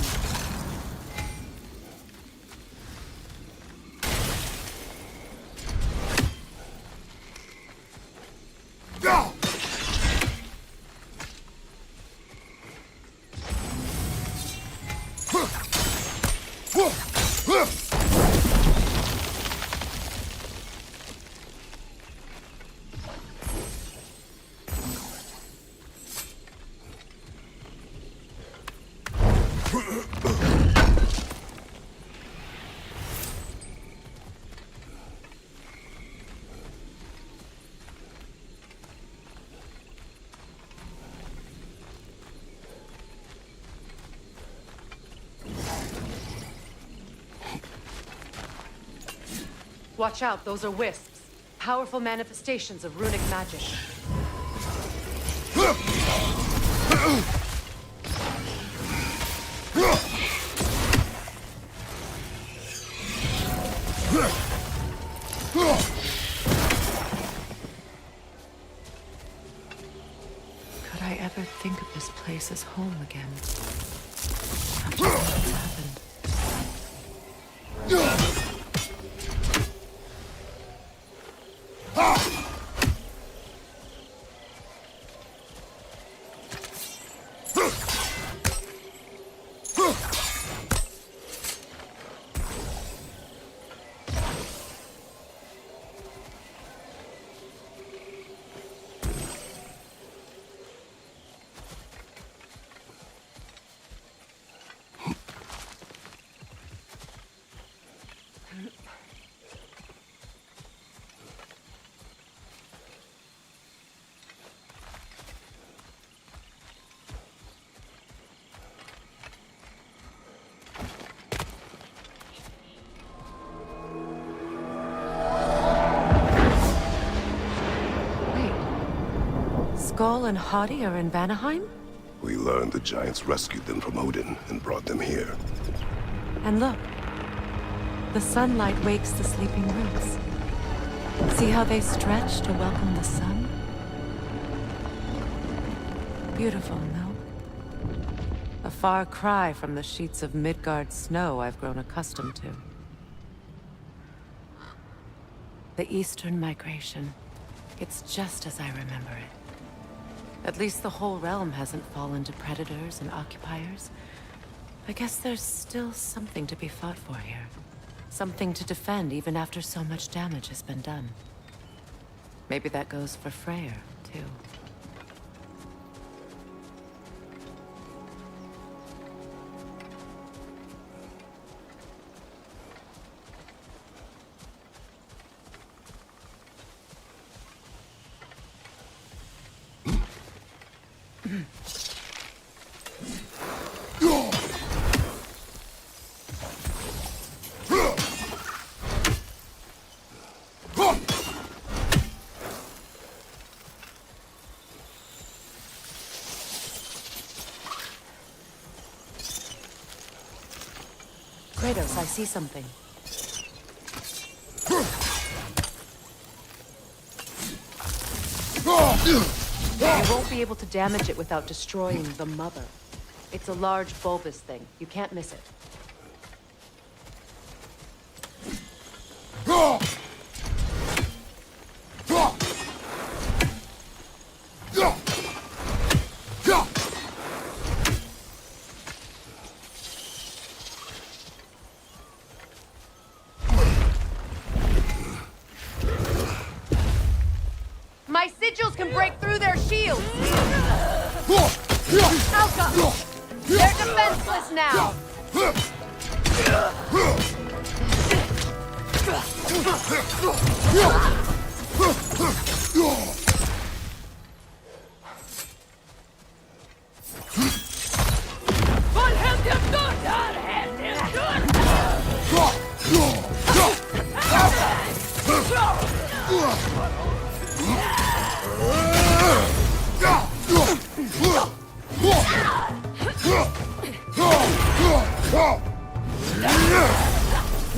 Watch out, those are wisps. Powerful manifestations of runic magic. Could I ever think of this place as home again? After what happened? Skull and Hadi are in Vanaheim? We learned the giants rescued them from Odin and brought them here. And look, the sunlight wakes the sleeping roots. See how they stretch to welcome the sun? Beautiful, no? A far cry from the sheets of Midgard snow I've grown accustomed to. The Eastern Migration. It's just as I remember it. At least the whole realm hasn't fallen to predators and occupiers. I guess there's still something to be fought for here. Something to defend even after so much damage has been done. Maybe that goes for Freyr, too. Kratos, I see something. You won't be able to damage it without destroying the mother. It's a large bulbous thing. You can't miss it. My sigils can break through their shields! Alka! They're defenseless now!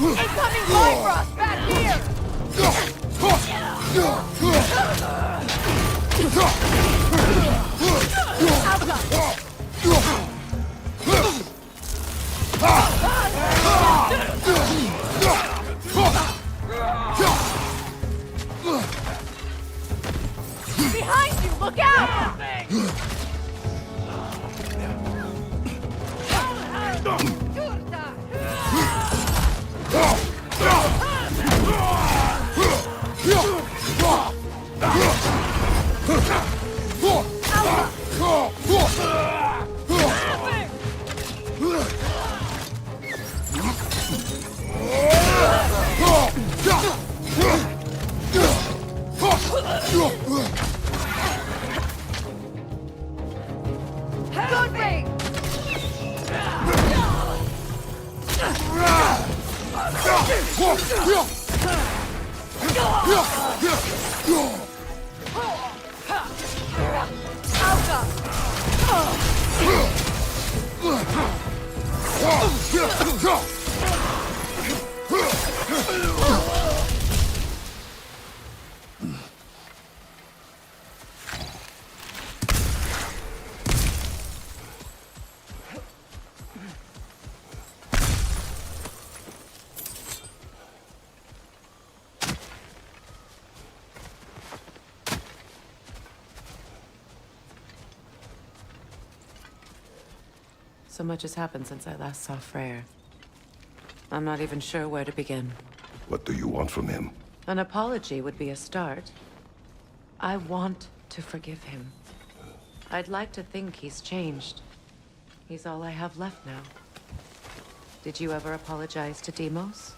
Incoming Bifrost back here! Behind you, look out! So much has happened since I last saw Freyr. I'm not even sure where to begin. What do you want from him? An apology would be a start. I want to forgive him. I'd like to think he's changed. He's all I have left now. Did you ever apologize to Deimos?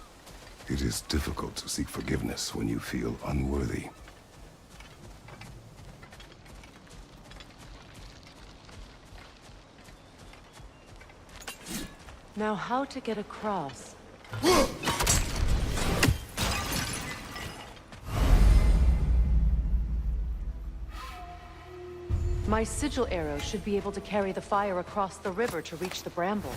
It is difficult to seek forgiveness when you feel unworthy. Now, how to get across? My sigil arrow should be able to carry the fire across the river to reach the bramble.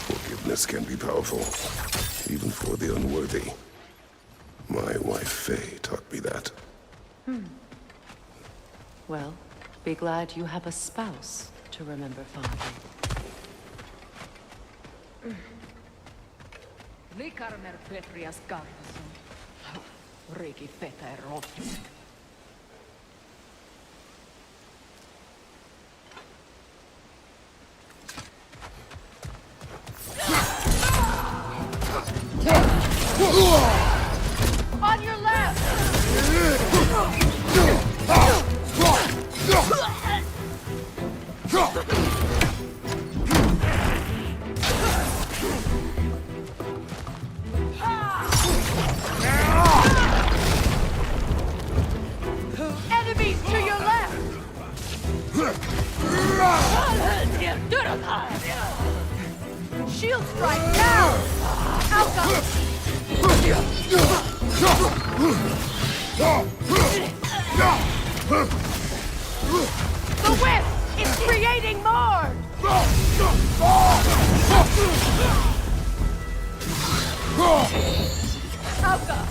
Forgiveness can be powerful, even for the unworthy. My wife, Faye, taught me that. Well, be glad you have a spouse to remember fondly. On your left! Enemies to your left! Shield strike now! Outcome! The whip is creating more! Outcome!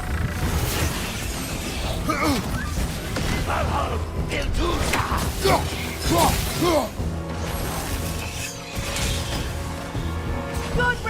Good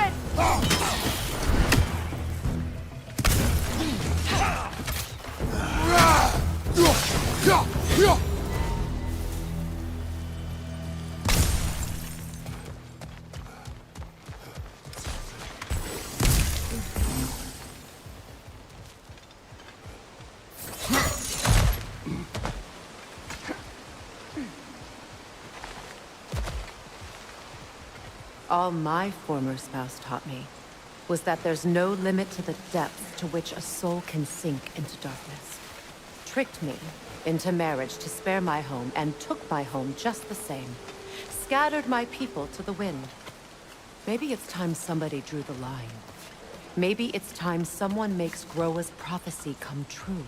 All my former spouse taught me was that there's no limit to the depth to which a soul can sink into darkness. Tricked me into marriage to spare my home and took my home just the same. Scattered my people to the wind. Maybe it's time somebody drew the line. Maybe it's time someone makes Groa's prophecy come true.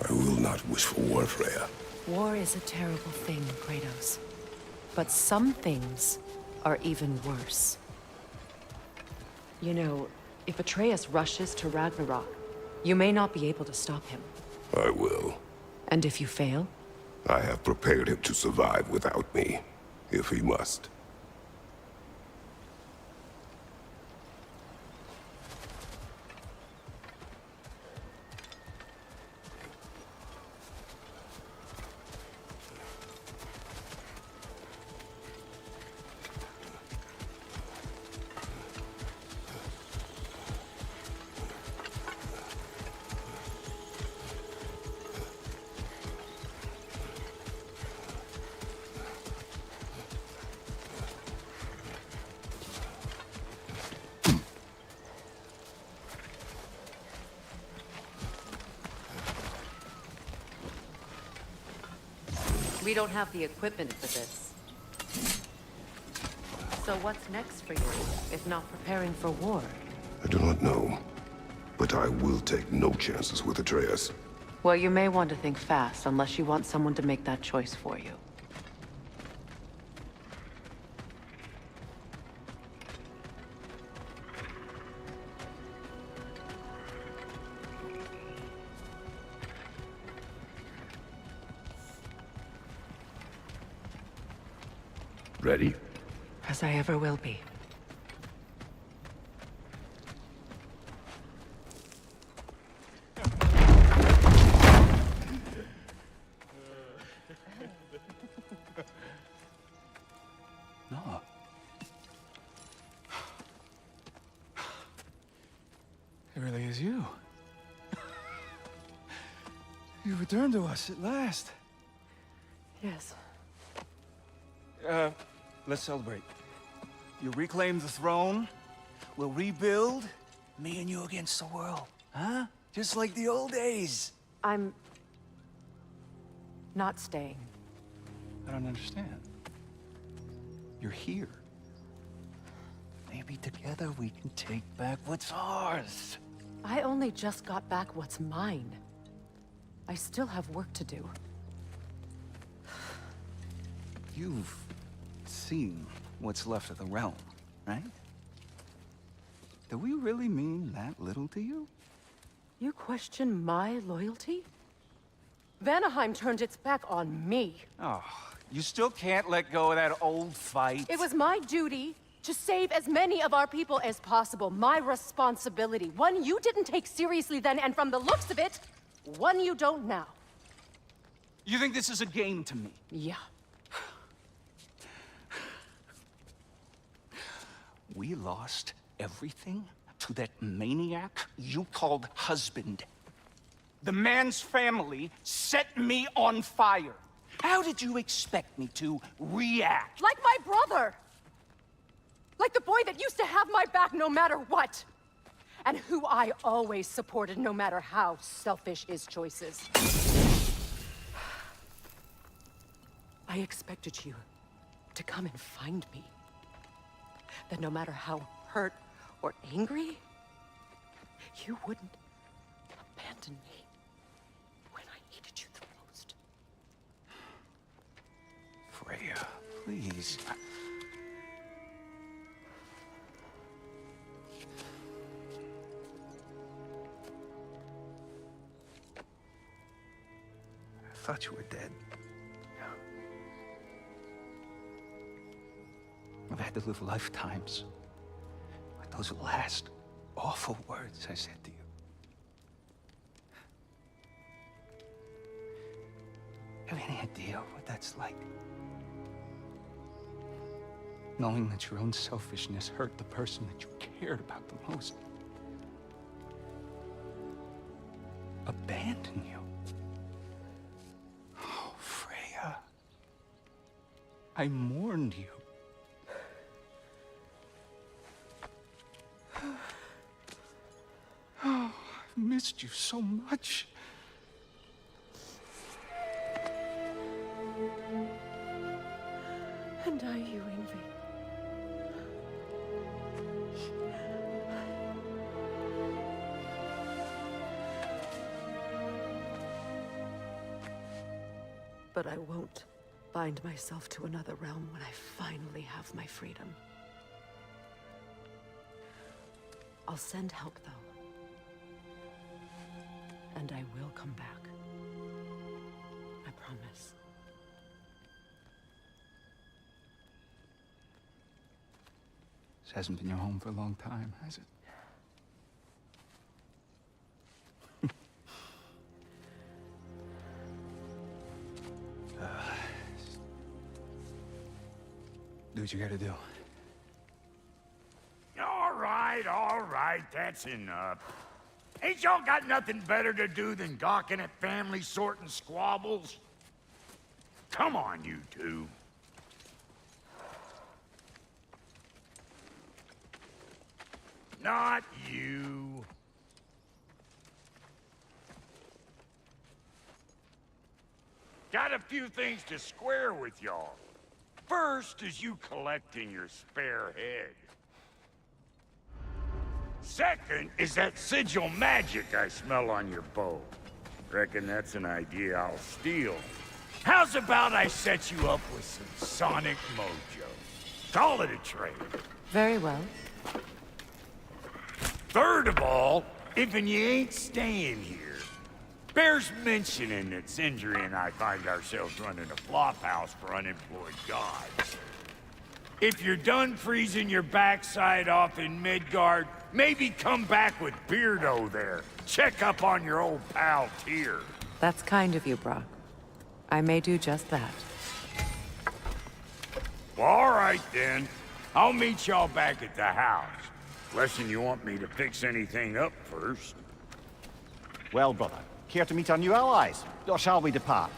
I will not wish for war, Freya. War is a terrible thing, Kratos. But some things are even worse. You know, if Atreus rushes to Ragnarok, you may not be able to stop him. I will. And if you fail? I have prepared him to survive without me, if he must. We don't have the equipment for this. So what's next for you, if not preparing for war? I do not know, but I will take no chances with Atreus. Well, you may want to think fast, unless you want someone to make that choice for you. Ready? As I ever will be. No. It really is you. You returned to us at last. Yes. Let's celebrate. You reclaim the throne, we'll rebuild, me and you against the world. Huh? Just like the old days. I'm... not staying. I don't understand. You're here. Maybe together we can take back what's ours. I only just got back what's mine. I still have work to do. You've seen what's left of the realm, right? Do we really mean that little to you? You question my loyalty? Vanaheim turned its back on me. Oh, you still can't let go of that old fight? It was my duty to save as many of our people as possible. My responsibility. One you didn't take seriously then, and from the looks of it, one you don't now. You think this is a game to me? Yeah. We lost everything to that maniac you called husband. The man's family set me on fire. How did you expect me to react? Like my brother! Like the boy that used to have my back no matter what! And who I always supported no matter how selfish his choices. I expected you to come and find me. That no matter how hurt or angry, you wouldn't abandon me when I needed you the most. Freya, please. I thought you were dead. I've had to live lifetimes with those last awful words I said to you. Have you any idea what that's like? Knowing that your own selfishness hurt the person that you cared about the most. Abandon you. Oh, Freya. I mourned you. Oh, I've missed you so much. And I you, Envy. But I won't bind myself to another realm when I finally have my freedom. I'll send help, though. And I will come back. I promise. This hasn't been your home for a long time, has it? Do what you gotta do. All right, that's enough. Ain't y'all got nothing better to do than gawking at family sorting squabbles? Come on, you two. Not you. Got a few things to square with y'all. First is you collecting your spare head. Second is that sigil magic I smell on your bow. Reckon that's an idea I'll steal. How's about I set you up with some sonic mojo? Call it a trade. Very well. Third of all, if you ain't staying here, bears mentioning that Sindri and I find ourselves running a flop house for unemployed gods. If you're done freezing your backside off in Midgard, maybe come back with Beardo there. Check up on your old pal Tyr. That's kind of you, Brock. I may do just that. Well, all right then. I'll meet y'all back at the house. Lesson you want me to fix anything up first. Well, brother, care to meet our new allies? Or shall we depart?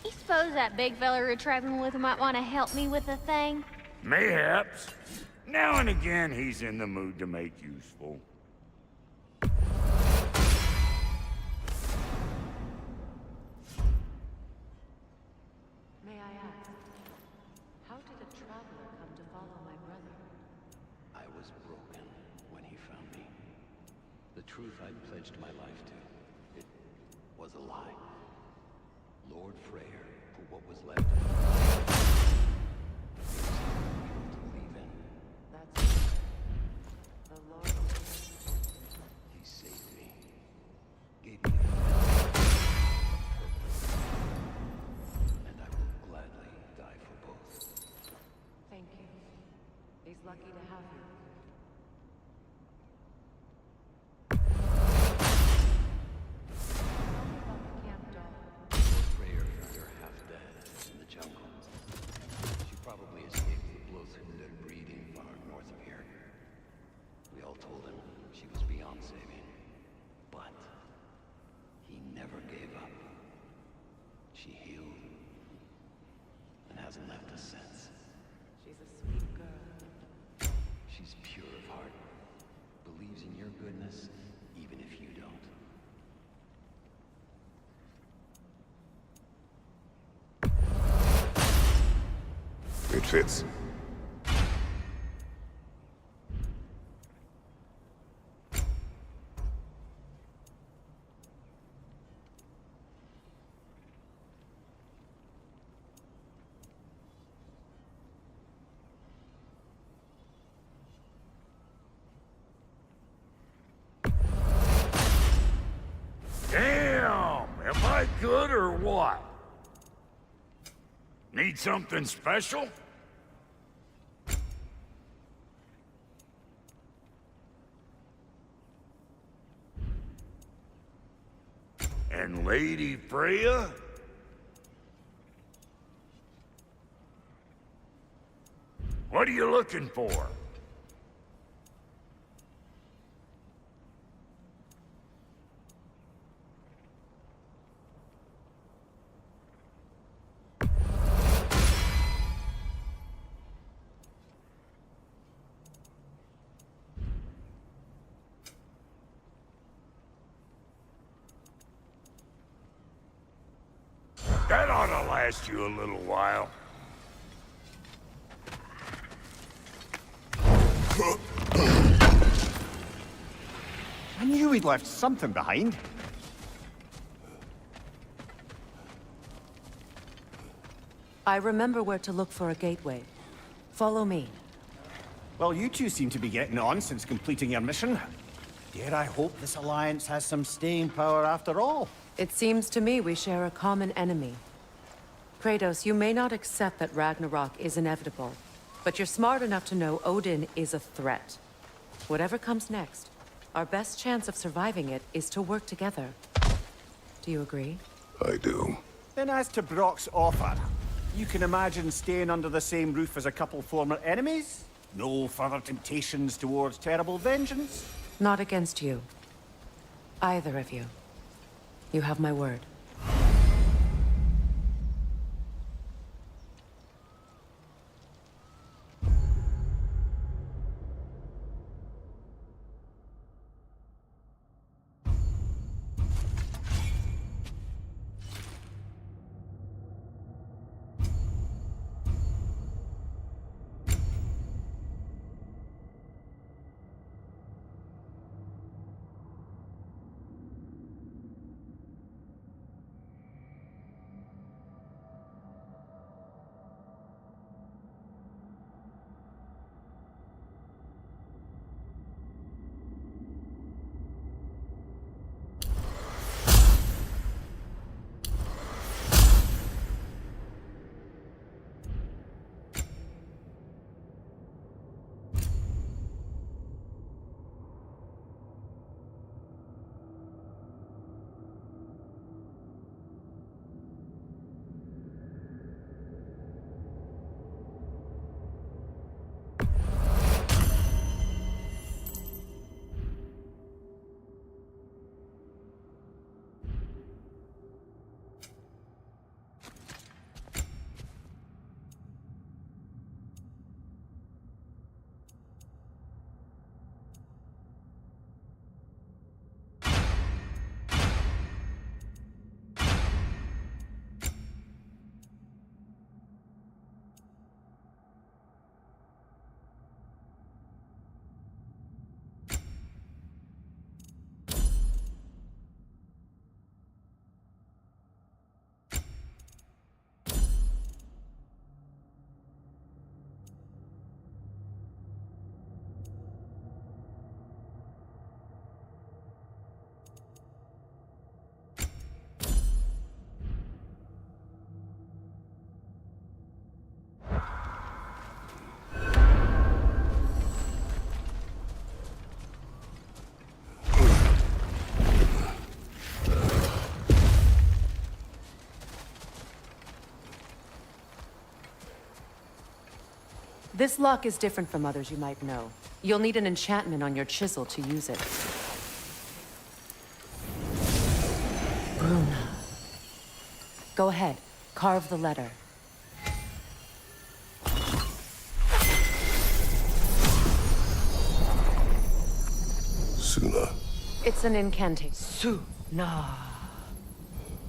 You suppose that big fella we're traveling with might want to help me with a thing? Mayhaps. Now and again, he's in the mood to make useful. May I ask, how did a traveler come to follow my brother? I was broken when he found me. The truth I'd pledged my life to, it was a lie. Lord Freyr put what was left of me to leave in. That's it. The Lord. He saved me, gave me a purpose, and I will gladly die for both. Thank you. He's lucky to have you. Tell me about the camp dog. Lord Freyr found her half dead in the jungle. She probably escaped the Bloodsunder breeding far north of here. We all told him she was beyond saving, but he never gave up. She healed and hasn't left us since. She's a sweet girl. She's pure of heart, believes in your goodness, even if you don't. It fits. Damn! Am I good or what? Need something special? And Lady Freya? What are you looking for? That ought to last you a little while. I knew we'd left something behind. I remember where to look for a gateway. Follow me. Well, you two seem to be getting on since completing your mission. Dare I hope this alliance has some staying power after all? It seems to me we share a common enemy. Kratos, you may not accept that Ragnarok is inevitable, but you're smart enough to know Odin is a threat. Whatever comes next, our best chance of surviving it is to work together. Do you agree? I do. Then as to Brock's offer, you can imagine staying under the same roof as a couple former enemies? No further temptations towards terrible vengeance? Not against you. Either of you. You have my word. This lock is different from others you might know. You'll need an enchantment on your chisel to use it. Bruna. Go ahead. Carve the letter. Suna. It's an incantation. Suna.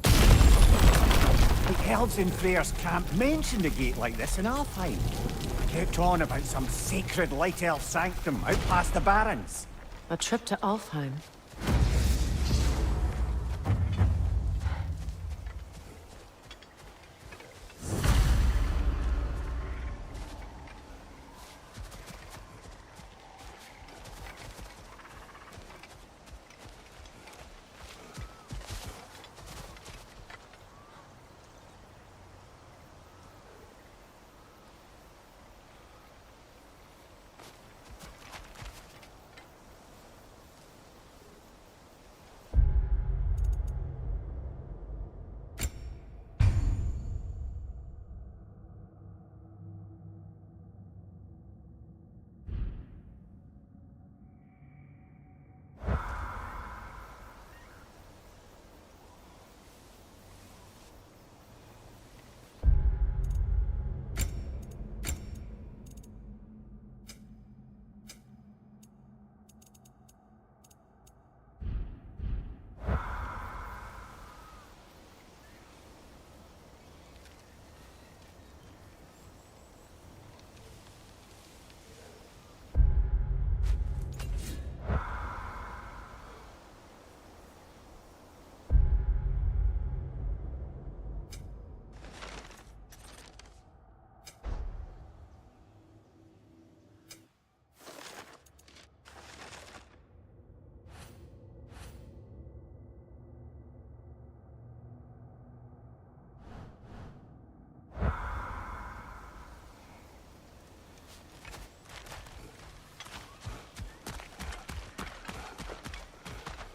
The elves in Freyr's camp mentioned a gate like this in Alfheim. Kept on about some sacred light elf sanctum out past the barrens. A trip to Alfheim.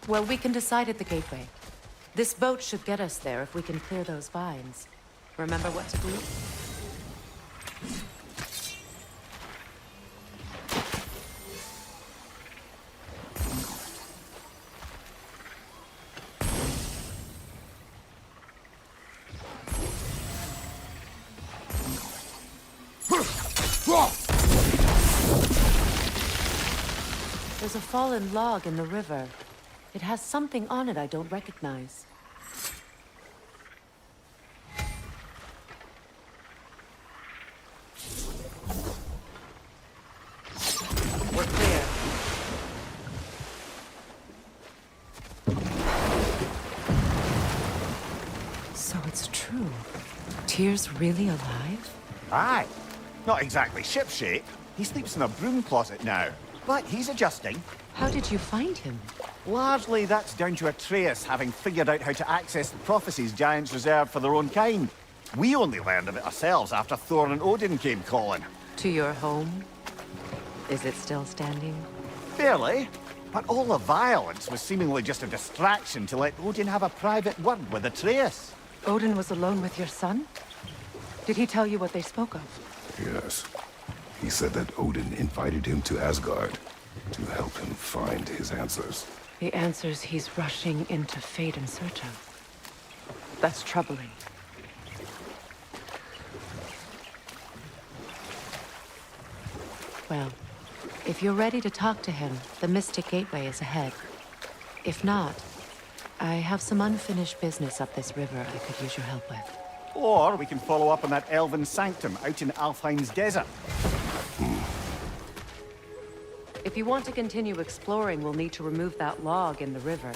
Well, we can decide at the gateway. This boat should get us there if we can clear those vines. Remember what to do? There's a fallen log in the river. It has something on it I don't recognize. We're clear. So it's true. Tyr's really alive? Aye. Not exactly shipshape. He sleeps in a broom closet now. But he's adjusting. How did you find him? Largely, that's down to Atreus having figured out how to access the prophecies giants reserved for their own kind. We only learned of it ourselves after Thor and Odin came calling. To your home? Is it still standing? Barely. But all the violence was seemingly just a distraction to let Odin have a private word with Atreus. Odin was alone with your son? Did he tell you what they spoke of? Yes. He said that Odin invited him to Asgard to help him find his answers. The answers he's rushing into fate in search of. That's troubling. Well, if you're ready to talk to him, the Mystic Gateway is ahead. If not, I have some unfinished business up this river I could use your help with. Or we can follow up on that elven sanctum out in Alfheim's desert. If you want to continue exploring, we'll need to remove that log in the river.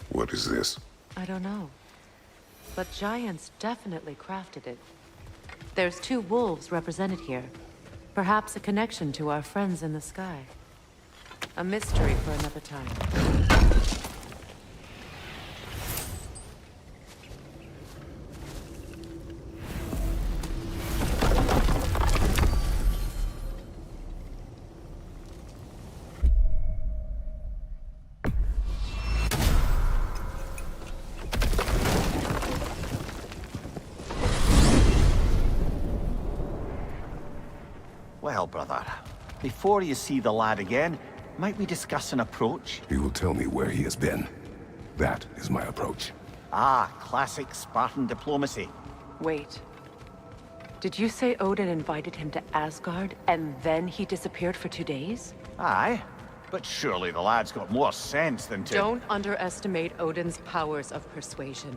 What is this? I don't know. But giants definitely crafted it. There's 2 wolves represented here. Perhaps a connection to our friends in the sky. A mystery for another time. Well, brother, before you see the lad again, might we discuss an approach? He will tell me where he has been. That is my approach. Ah, classic Spartan diplomacy. Wait. Did you say Odin invited him to Asgard, and then he disappeared for 2 days? Aye, but surely the lad's got more sense than to... Don't underestimate Odin's powers of persuasion.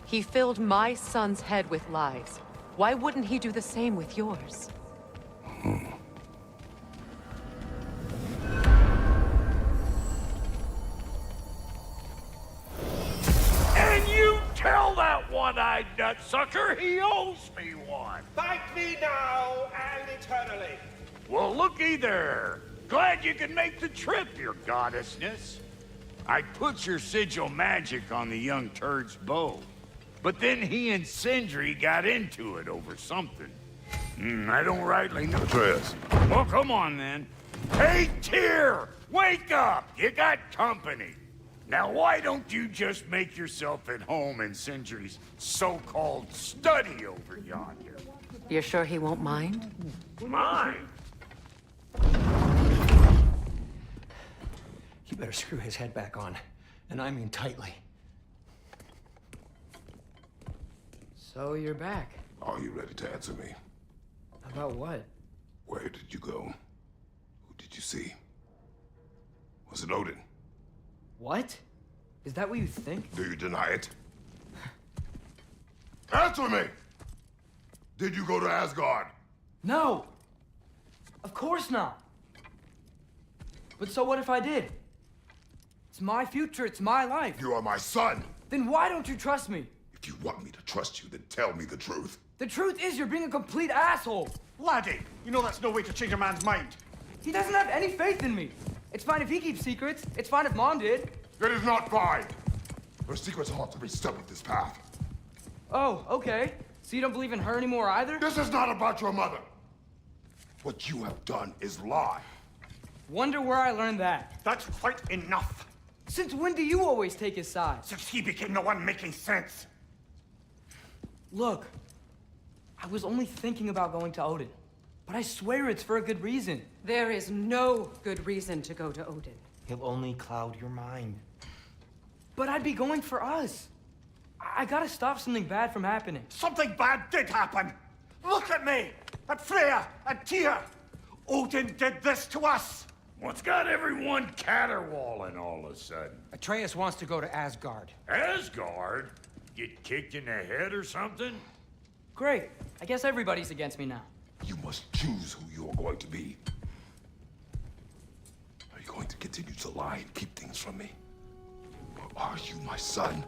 He filled my son's head with lies. Why wouldn't he do the same with yours? And you tell that one-eyed nutsucker he owes me one. Thank me now and eternally. Well, looky there. Glad you can make the trip, your goddessness. I put your sigil magic on the young turd's bow. But then he and Sindri got into it over something. I don't rightly know. Atreus. Well, come on then. Hey, Tyr! Wake up! You got company. Now, why don't you just make yourself at home in Sindri's so-called study over yonder? You're sure he won't mind? Mine? You better screw his head back on. And I mean tightly. So you're back. Are you ready to answer me? About what? Where did you go? Who did you see? Was it Odin? What? Is that what you think? Do you deny it? Answer me! Did you go to Asgard? No! Of course not! But so what if I did? It's my future, it's my life. You are my son! Then why don't you trust me? If you want me to trust you, then tell me the truth. The truth is you're being a complete asshole! Laddie, you know that's no way to change a man's mind. He doesn't have any faith in me. It's fine if he keeps secrets. It's fine if Mom did. It is not fine! Her secrets ought to be stuck with this path. Oh, okay. So you don't believe in her anymore either? This is not about your mother! What you have done is lie. Wonder where I learned that. That's quite enough. Since when do you always take his side? Since he became the one making sense. Look, I was only thinking about going to Odin, but I swear it's for a good reason. There is no good reason to go to Odin. He'll only cloud your mind. But I'd be going for us. I gotta stop something bad from happening. Something bad did happen. Look at me, at Freya, at Tyr. Odin did this to us. What's got everyone caterwauling all of a sudden? Atreus wants to go to Asgard. Asgard? Get kicked in the head or something? Great. I guess everybody's against me now. You must choose who you're going to be. Are you going to continue to lie and keep things from me? Or are you my son?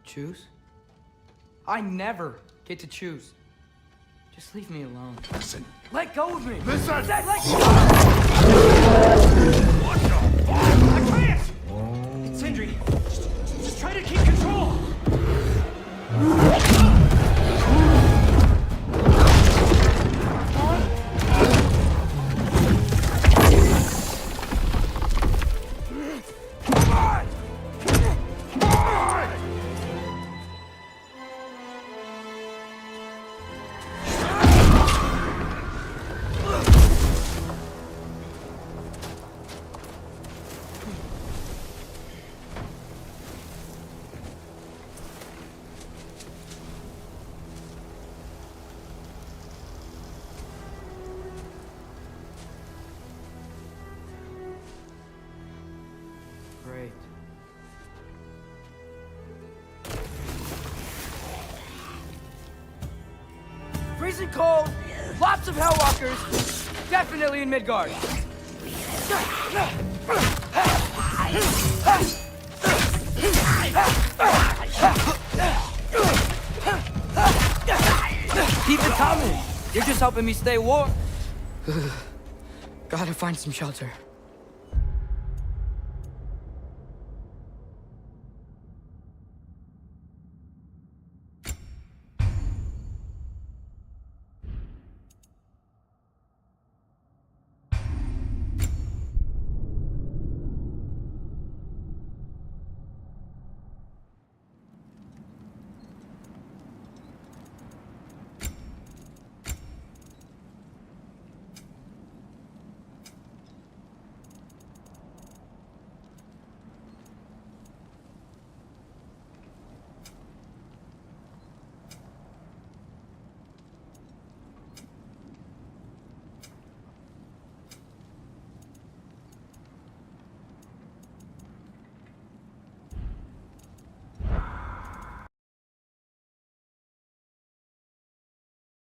Choose? I never get to choose. Just leave me alone. Listen. Let go of me! Listen! Let go! What the fuck? Atreus! Sindri, just try to keep control! Great. Freezing cold, lots of Hellwalkers, definitely in Midgard. Keep it coming. You're just helping me stay warm. Gotta find some shelter.